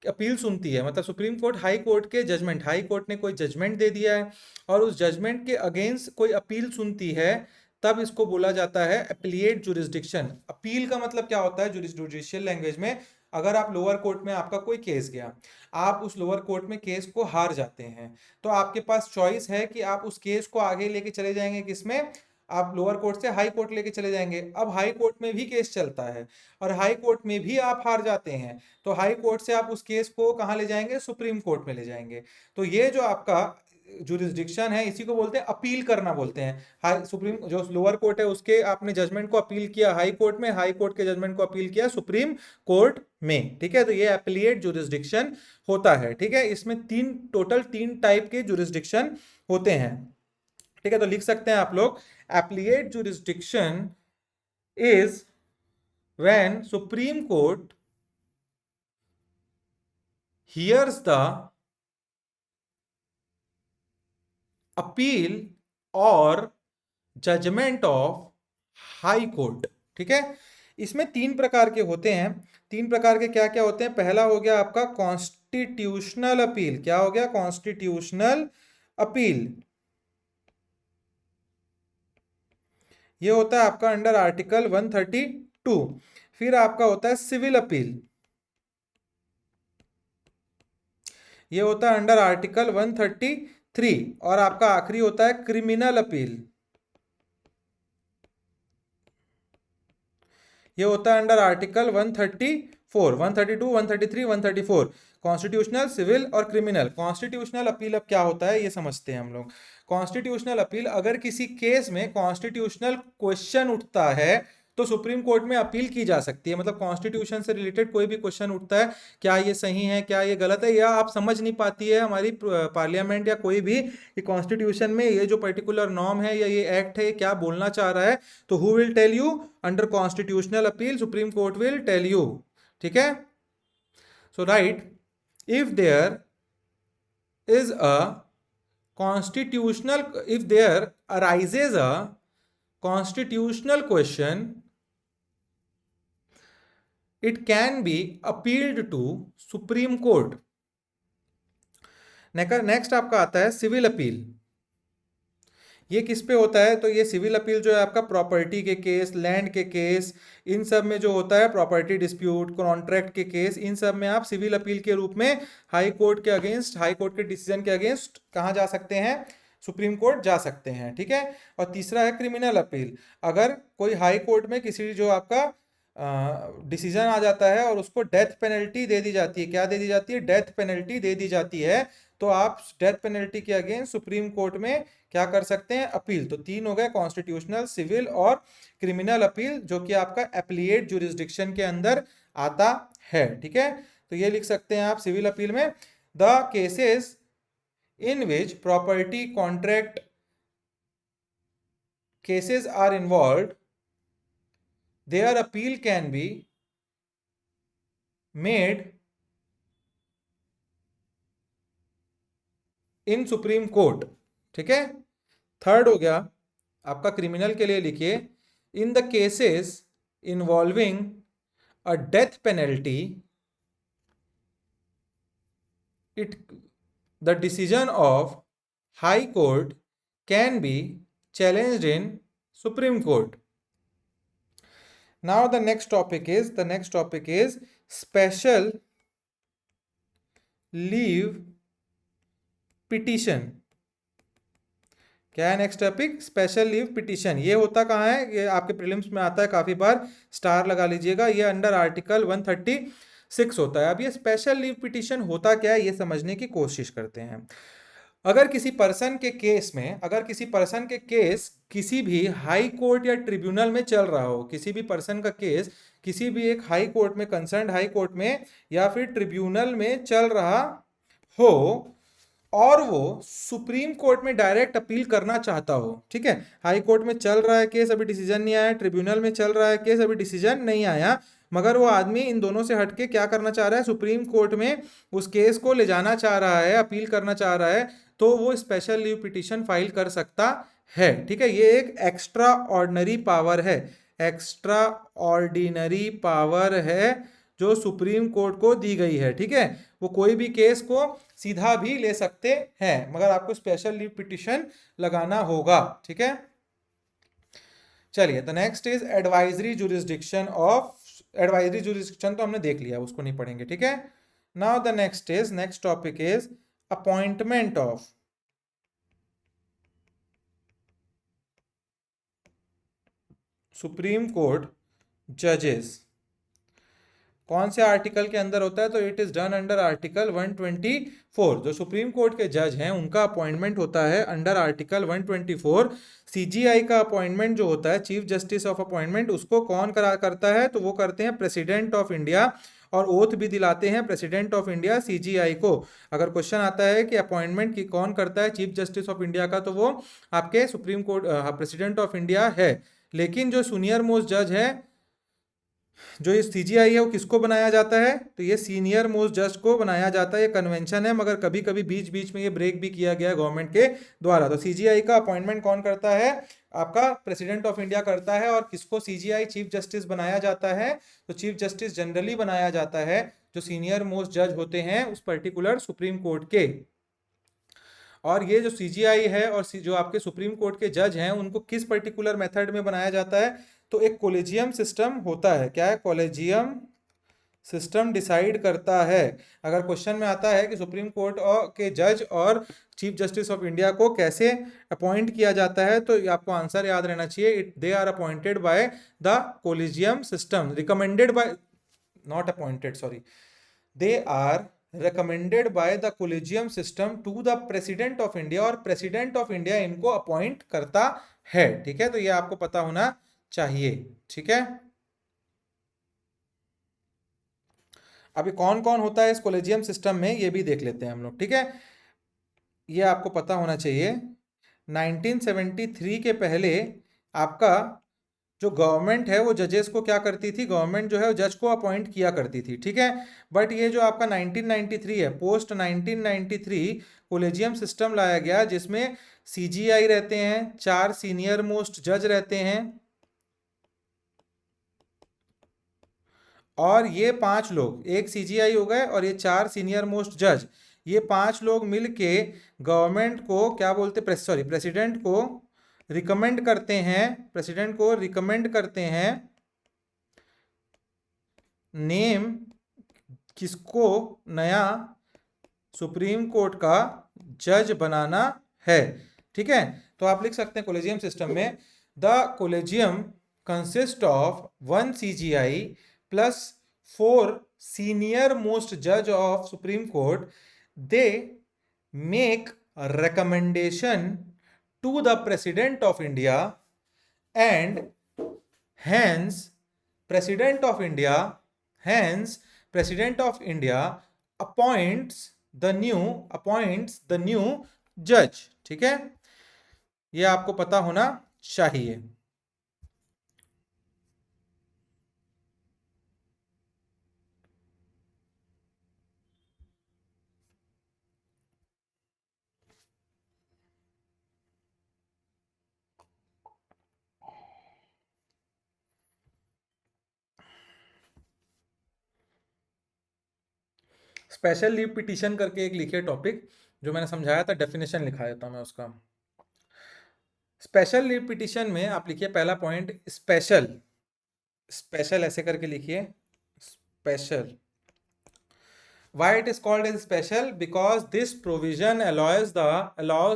अपील सुनती है, मतलब सुप्रीम कोर्ट हाई कोर्ट के जजमेंट, हाई कोर्ट ने कोई जजमेंट दे दिया है और उस जजमेंट के अगेंस्ट कोई अपील सुनती है, तब इसको बोला जाता है एपिलिएट जुरिस्डिक्शन। अपील का मतलब क्या होता है जुडिशियल लैंग्वेज में? अगर आप लोअर कोर्ट में, आपका कोई केस गया, आप उस लोअर कोर्ट में केस को हार जाते हैं, तो आपके पास चॉइस है कि आप उस केस को आगे लेके चले जाएंगे, किसमें? आप लोअर कोर्ट से हाई कोर्ट लेके चले जाएंगे। अब हाई कोर्ट में भी केस चलता है और हाई कोर्ट में भी आप हार जाते हैं, तो हाई कोर्ट से आप उस केस को कहाँ ले जाएंगे? सुप्रीम कोर्ट में ले जाएंगे। तो ये जो आपका जुरिस्डिक्शन है, इसी को बोलते हैं अपील करना, बोलते हैं। हाई सुप्रीम जो लोअर कोर्ट है उसके आपने जजमेंट को अपील किया हाई कोर्ट में, हाई कोर्ट के जजमेंट को अपील किया सुप्रीम कोर्ट में, ठीक है। तो ये एपिलिएट जुरिस्डिक्शन होता है, ठीक है। इसमें टोटल तीन टाइप के जुरिस्डिक्शन होते हैं, ठीक है। तो लिख सकते हैं आप लोग, appellate jurisdiction is when supreme court hears the appeal और जजमेंट ऑफ हाई कोर्ट, ठीक है। इसमें तीन प्रकार के होते हैं। तीन प्रकार के क्या क्या होते हैं? पहला हो गया आपका कॉन्स्टिट्यूशनल अपील। क्या हो गया? Constitutional appeal. ये होता है आपका अंडर आर्टिकल 132। फिर आपका होता है सिविल अपील, ये होता है अंडर आर्टिकल 133। और आपका आखिरी होता है क्रिमिनल अपील, ये होता है अंडर आर्टिकल 134। 132, 133, 134 कॉन्स्टिट्यूशनल, सिविल और क्रिमिनल। कॉन्स्टिट्यूशनल अपील अब क्या होता है ये समझते हैं हम लोग। कॉन्स्टिट्यूशनल अपील, अगर किसी केस में कॉन्स्टिट्यूशनल क्वेश्चन उठता है तो सुप्रीम कोर्ट में अपील की जा सकती है। मतलब कॉन्स्टिट्यूशन से रिलेटेड कोई भी क्वेश्चन उठता है, क्या ये सही है, क्या ये गलत है, या आप समझ नहीं पाती है हमारी पार्लियामेंट या कोई भी कि कॉन्स्टिट्यूशन में ये जो पर्टिकुलर नॉर्म है या ये एक्ट है ये क्या बोलना चाह रहा है, तो who will tell you? Under constitutional appeal supreme court will tell you. ठीक है, so right, if there is a constitutional, if there arises a constitutional question, it can be appealed to Supreme Court. Next आपका आता है civil appeal. ये किस पे होता है? तो ये सिविल अपील जो है आपका प्रॉपर्टी के केस, लैंड के केस, इन सब में जो होता है, प्रॉपर्टी डिस्प्यूट, कॉन्ट्रैक्ट के केस, इन सब में आप सिविल अपील के रूप में हाई कोर्ट के अगेंस्ट, हाई कोर्ट के डिसीजन के अगेंस्ट कहाँ जा सकते हैं? सुप्रीम कोर्ट जा सकते हैं। ठीक है, और तीसरा है क्रिमिनल अपील। अगर कोई हाई कोर्ट में किसी जो आपका डिसीजन आ जाता है और उसको डेथ पेनल्टी दे दी जाती है, क्या दे दी जाती है? डेथ पेनल्टी दे दी जाती है, तो आप डेथ पेनल्टी के अगेंस्ट सुप्रीम कोर्ट में क्या कर सकते हैं? अपील। तो तीन हो गए, कॉन्स्टिट्यूशनल, सिविल और क्रिमिनल अपील, जो कि आपका एप्लीएट जुरिस्डिक्शन के अंदर आता है। ठीक है, तो ये लिख सकते हैं आप सिविल अपील में, the cases in which property contract cases are involved, their appeal can be made in Supreme Court। ठीक है, थर्ड हो गया आपका क्रिमिनल के लिए, लिखिए in the cases involving a death penalty, it the decision of high court can be challenged in supreme court. Now the next topic is special leave petition। क्या है next topic? Special leave petition. ये होता कहाँ है? ये आपके prelims में आता है काफी बार, स्टार लगा लीजिएगा। ये अंडर आर्टिकल 136 होता है। अब ये स्पेशल लीव पिटीशन होता क्या है ये समझने की कोशिश करते हैं। अगर किसी पर्सन के केस में, अगर किसी पर्सन के केस किसी भी हाई कोर्ट या ट्रिब्यूनल में चल रहा हो, किसी भी पर्सन का केस किसी भी एक हाई कोर्ट में, कंसर्न हाई कोर्ट में या फिर ट्रिब्यूनल में चल रहा हो, और वो सुप्रीम कोर्ट में डायरेक्ट अपील करना चाहता हो। ठीक है, हाई कोर्ट में चल रहा है केस, अभी डिसीजन नहीं आया, ट्रिब्यूनल में चल रहा है केस, अभी डिसीजन नहीं आया, मगर वो आदमी इन दोनों से हटके क्या करना चाह रहा है? सुप्रीम कोर्ट में उस केस को ले जाना चाह रहा है, अपील करना चाह रहा है, तो वो स्पेशल लीव पिटीशन फाइल कर सकता है। ठीक है, ये एक एक्स्ट्रा ऑर्डिनरी पावर है, एक्स्ट्रा ऑर्डिनरी पावर है जो सुप्रीम कोर्ट को दी गई है। ठीक है, वो कोई भी केस को सीधा भी ले सकते हैं, मगर आपको स्पेशल लीव पिटीशन लगाना होगा। ठीक है, चलिए, the next is advisory jurisdiction of, advisory jurisdiction तो हमने देख लिया, उसको नहीं पढ़ेंगे। ठीक है, now the next topic is appointment of supreme court जजेस। कौन से आर्टिकल के अंदर होता है? तो it is done under article 124। जो सुप्रीम कोर्ट के जज हैं उनका अपॉइंटमेंट होता है अंडर आर्टिकल 124। सीजीआई का अपॉइंटमेंट जो होता है, चीफ जस्टिस ऑफ अपॉइंटमेंट, उसको कौन करता है? तो वो करते हैं प्रेसिडेंट ऑफ इंडिया, और ओथ भी दिलाते हैं प्रेसिडेंट ऑफ इंडिया सीजीआई को। अगर क्वेश्चन आता है कि अपॉइंटमेंट की कौन करता है चीफ जस्टिस ऑफ इंडिया का, तो वो आपके supreme court president of India है। लेकिन जो सीनियर मोस्ट जज है, जो ये सीजीआई है, वो किसको बनाया जाता है? तो ये सीनियर मोस्ट जज को बनाया जाता है। ये कन्वेंशन है, मगर कभी कभी बीच बीच में ये ब्रेक भी किया गया गवर्नमेंट के द्वारा। तो सीजीआई का अपॉइंटमेंट कौन करता है? आपका प्रेसिडेंट ऑफ इंडिया करता है। और किसको सीजीआई चीफ जस्टिस बनाया जाता है? तो चीफ जस्टिस जनरली बनाया जाता है जो सीनियर मोस्ट जज होते हैं उस पर्टिकुलर सुप्रीम कोर्ट के। और ये जो सीजीआई है और जो आपके सुप्रीम कोर्ट के जज हैं, उनको किस पर्टिकुलर मेथड में बनाया जाता है? तो एक कोलेजियम सिस्टम होता है। क्या है? कोलेजियम सिस्टम डिसाइड करता है। अगर क्वेश्चन में आता है कि सुप्रीम कोर्ट के जज और चीफ जस्टिस ऑफ इंडिया को कैसे अपॉइंट किया जाता है, तो आपको आंसर याद रहना चाहिए, they are appointed by the collegium system, recommended by, not appointed, sorry. They are recommended by the collegium system to the president of India, और president of India इनको अपॉइंट करता है, ठीक है। तो ये आपको पता होना चाहिए, ठीक है। अभी कौन कौन होता है इस कोलेजियम सिस्टम में ये भी देख लेते हैं हम लोग, ठीक है। ये आपको पता होना चाहिए 1973 के पहले आपका जो गवर्नमेंट है वो जजेस को क्या करती थी, गवर्नमेंट जो है वो जज को अपॉइंट किया करती थी, ठीक है। बट ये जो आपका 1993 है, पोस्ट 1993 कोलेजियम सिस्टम लाया गया जिसमें सीजीआई रहते हैं, 4 सीनियर मोस्ट जज रहते हैं, और ये 5 लोग, एक सीजीआई हो गए और ये 4 सीनियर मोस्ट जज, ये 5 लोग मिलके गवर्नमेंट को क्या बोलते, सॉरी प्रेसिडेंट को रिकमेंड करते हैं, प्रेसिडेंट को रिकमेंड करते हैं नेम किसको नया सुप्रीम कोर्ट का जज बनाना है, ठीक है। तो आप लिख सकते हैं कोलेजियम सिस्टम में the collegium consist of 1 CJI plus 4 senior most जज of supreme court, they make recommendation to the president of India, and hence president of India appoints the new judge, ठीक है। ये आपको पता होना चाहिए। स्पेशल लीव पिटीशन करके एक लिखिए टॉपिक, जो मैंने समझाया था, डेफिनेशन लिखा देता हूं मैं उसका। स्पेशल लीव पिटीशन में आप लिखिए पहला पॉइंट, स्पेशल, स्पेशल ऐसे करके लिखिए, special. Why it is called as special? Because this provision allows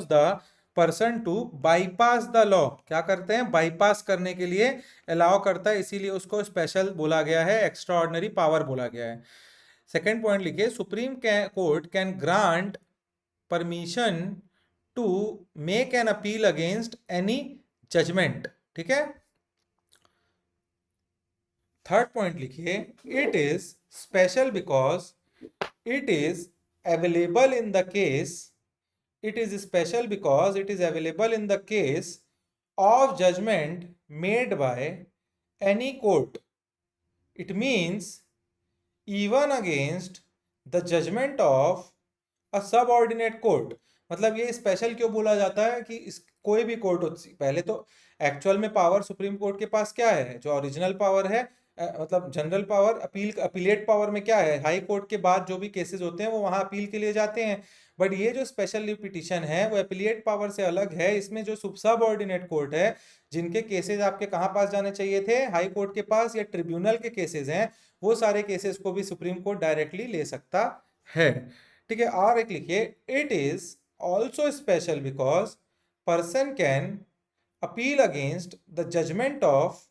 the person to bypass the law। क्या करते हैं, बाईपास करने के लिए अलाउ करता है, इसीलिए उसको स्पेशल बोला गया है, एक्स्ट्रा ऑर्डिनरी पावर बोला गया है। सेकेंड पॉइंट लिखिए, supreme court can grant permission to make an appeal against any judgment, ठीक है। थर्ड पॉइंट लिखिए, it is special because it is available in the case, it is special because it is available in the case of judgment made by any court। It means even against the judgment of a subordinate court। मतलब ये special क्यों बोला जाता है कि इस कोई भी कोर्ट हो, पहले तो एक्चुअल में पावर सुप्रीम कोर्ट के पास क्या है, जो ओरिजिनल पावर है, मतलब जनरल पावर, अपीलेट पावर में क्या है, हाई कोर्ट के बाद जो भी केसेस होते हैं वो वहां अपील के लिए जाते हैं। बट ये जो स्पेशल लीव पिटीशन है वो अपीलेट पावर से अलग है, इसमें जो सब ऑर्डिनेट कोर्ट है, जिनके केसेस आपके कहाँ पास जाने चाहिए थे, हाई कोर्ट के पास या ट्रिब्यूनल के केसेस हैं, वो सारे केसेस को भी सुप्रीम कोर्ट डायरेक्टली ले सकता है, ठीक है। और एक लिखिए, it is also special because person can appeal against the judgment of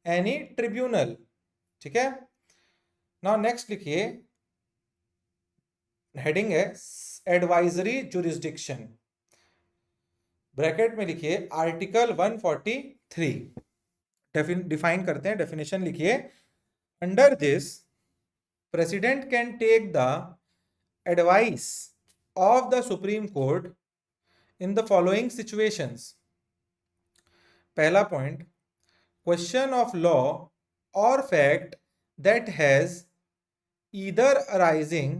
any tribunal, ठीक है। नाउ नेक्स्ट लिखिए, हेडिंग है एडवाइजरी जुरिस्डिक्शन, ब्रैकेट में लिखिए आर्टिकल 143, डिफाइन करते हैं, डेफिनेशन लिखिए, under this president can take the advice of the supreme court in the following situations. पहला point, question of law or fact that has either arising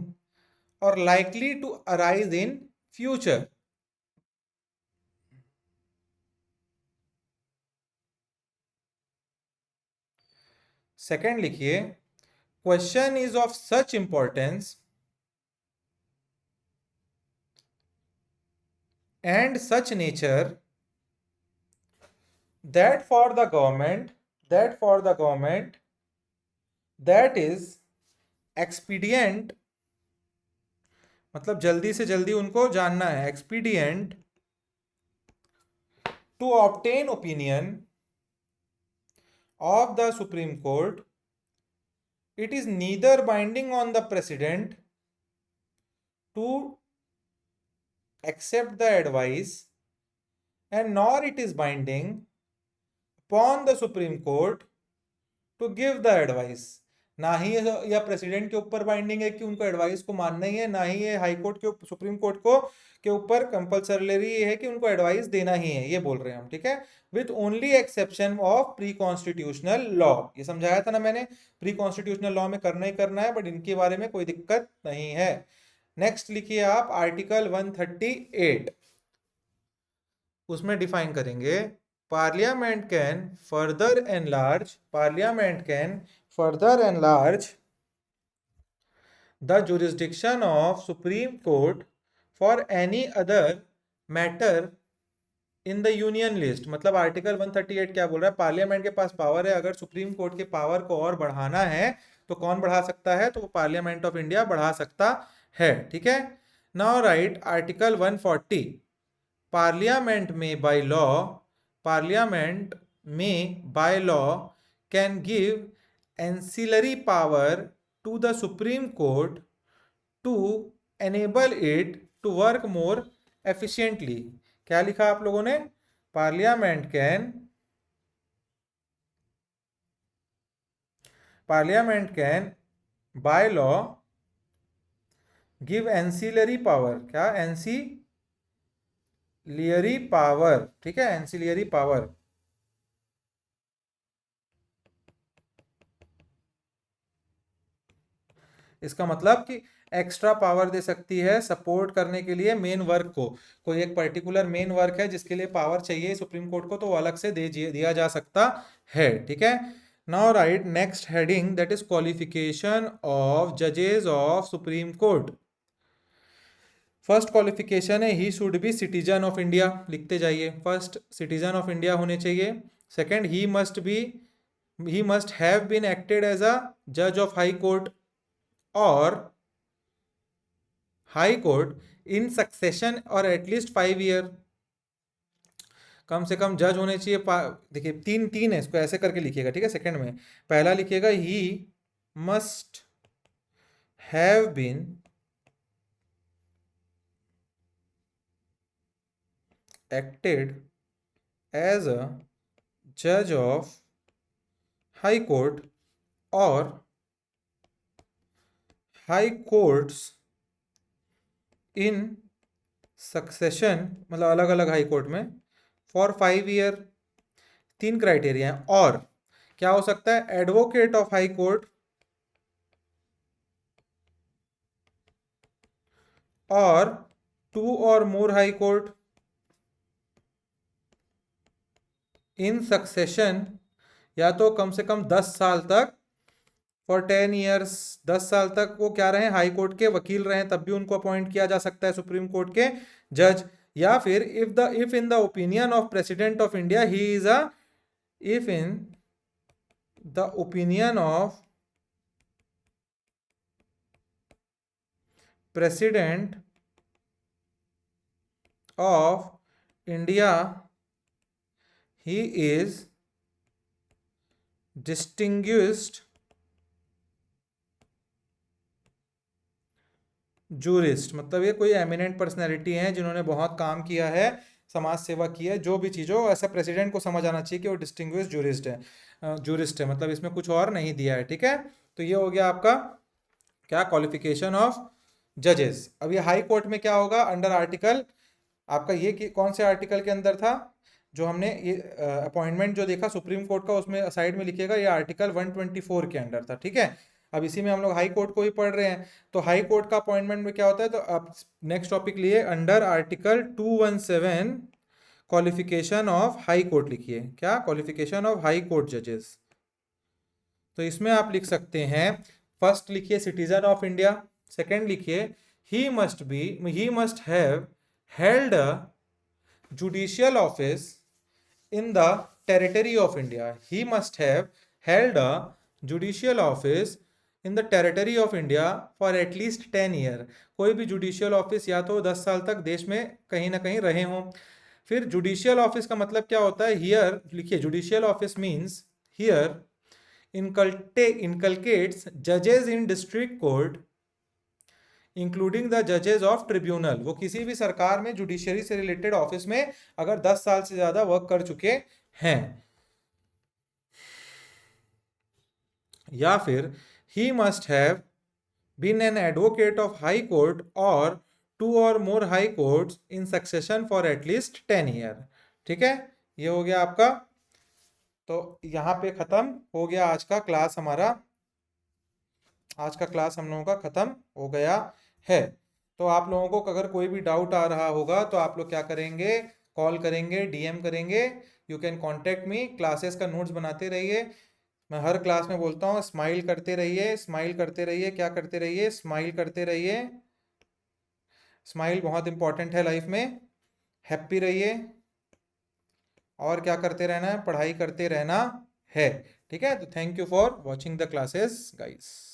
or likely to arise in future। second लिखिए, question is of such importance and such nature that for the government that is expedient, मतलब जल्दी से जल्दी उनको जानना है, expedient to obtain opinion of the Supreme Court it is neither binding on the president to accept the advice and nor it is binding upon the Supreme Court to give the advice। ना ही यह president के ऊपर binding है कि उनको advice को मानना ही है, ना ही ये हाई कोर्ट के सुप्रीम कोर्ट को के ऊपर कंपल्सरी है कि उनको एडवाइस देना ही है, ये बोल रहे हैं हम, ठीक है। With only exception of pre constitutional law, ये समझाया था ना मैंने, प्री कॉन्स्टिट्यूशनल लॉ में करना ही करना है, बट इनके बारे में कोई दिक्कत नहीं है। नेक्स्ट लिखिए आप आर्टिकल 138, उसमें डिफाइन करेंगे Parliament can further enlarge the jurisdiction of Supreme Court for any other matter in the union list। मतलब आर्टिकल 138 क्या बोल रहा है, पार्लियामेंट के पास पावर है, अगर सुप्रीम कोर्ट के पावर को और बढ़ाना है तो कौन बढ़ा सकता है, तो वो पार्लियामेंट ऑफ इंडिया बढ़ा सकता है, ठीक है। नाउ राइट आर्टिकल 140, पार्लियामेंट में by law can give ancillary power to the supreme court to enable it to work more efficiently. क्या लिखा आप लोगों ने, parliament can by law give ancillary power, क्या एंसिलियरी पावर, ठीक है, एंसिलियरी पावर। इसका मतलब कि एक्स्ट्रा पावर दे सकती है सपोर्ट करने के लिए मेन वर्क को, कोई एक पर्टिकुलर मेन वर्क है जिसके लिए पावर चाहिए सुप्रीम कोर्ट को, तो वो अलग से दिया जा सकता है, ठीक है। Now write next heading, that is qualification of जजेस of supreme court. First qualification है he should be citizen of India, लिखते जाइए, फर्स्ट सिटीजन ऑफ इंडिया होने चाहिए। Second he must have been acted as a जज of high court और high court in succession और at least 5 year, कम से कम जज होने चाहिए। देखिए तीन है, इसको ऐसे करके लिखिएगा, ठीक है। सेकंड में पहला लिखिएगा he must have been acted as a जज ऑफ हाई कोर्ट और हाई कोर्ट्स इन सक्सेशन, मतलब अलग अलग हाई कोर्ट में, फॉर 5 ईयर। 3 क्राइटेरिया है। और क्या हो सकता है, एडवोकेट ऑफ हाई कोर्ट और 2 और more high court in succession, या तो कम से कम 10 साल तक, फॉर 10 ईयर्स, 10 साल तक वो क्या रहे, हाई कोर्ट के वकील रहे, तब भी उनको अपॉइंट किया जा सकता है सुप्रीम कोर्ट के जज। या फिर if in the opinion of president of India he is a, if in the opinion of president of India he is distinguished jurist, मतलब ये कोई एमिनेंट पर्सनैलिटी हैं जिन्होंने बहुत काम किया है, समाज सेवा की है, जो भी चीज़ हो, ऐसा प्रेसिडेंट को समझ आना चाहिए कि वो डिस्टिंग्विश्ड जूरिस्ट है, मतलब इसमें कुछ और नहीं दिया है, ठीक है। तो ये हो गया आपका क्या, क्वालिफिकेशन ऑफ जजेस। अब ये हाई कोर्ट में क्या होगा, अंडर आर्टिकल आपका ये कौन से आर्टिकल के अंदर था, जो हमने ये अपॉइंटमेंट जो देखा सुप्रीम कोर्ट का, उसमें साइड में लिखिएगा ये आर्टिकल 124 के अंडर था, ठीक है। अब इसी में हम लोग हाई कोर्ट को ही पढ़ रहे हैं, तो हाई कोर्ट का अपॉइंटमेंट में क्या होता है, तो आप नेक्स्ट टॉपिक लिए under article 217 qualification of high court लिखिए, क्या, क्वालिफिकेशन ऑफ हाई कोर्ट जजेस। तो इसमें आप लिख सकते हैं, फर्स्ट लिखिए सिटीजन ऑफ इंडिया, सेकंड लिखिए ही must have held a judicial office in the territory of India, he must have held a judicial office in the territory of India for at least 10 year। कोई भी judicial office या तो 10 साल तक देश में कहीं ना कहीं रहे हों। फिर जुडिशियल ऑफिस का मतलब क्या होता है, हियर लिखिए, judicial office means here inculcates judges in district court including the जजेस ऑफ ट्रिब्यूनल। वो किसी भी सरकार में जुडिशरी से रिलेटेड ऑफिस में अगर 10 साल से ज्यादा वर्क कर चुके हैं, या फिर he must have been an advocate of high court और 2 और more high courts in succession for at least 10 year. ठीक है, ये हो गया आपका। तो यहाँ पे खत्म हो गया आज का क्लास हमारा। आज का क्लास हम लोगों का खत्म हो गया है। तो आप लोगों को अगर कोई भी डाउट आ रहा होगा तो आप लोग क्या करेंगे, कॉल करेंगे, डीएम करेंगे। You can contact me. Classes का नोट्स बनाते रहिए। मैं हर क्लास में बोलता हूँ स्माइल करते रहिए, स्माइल करते रहिए। क्या करते रहिए? स्माइल करते रहिए। स्माइल बहुत इंपॉर्टेंट है लाइफ में। हैप्पी रहिए और क्या करते रहना है? पढ़ाई करते रहना है। ठीक है, तो thank you for watching the classes guys.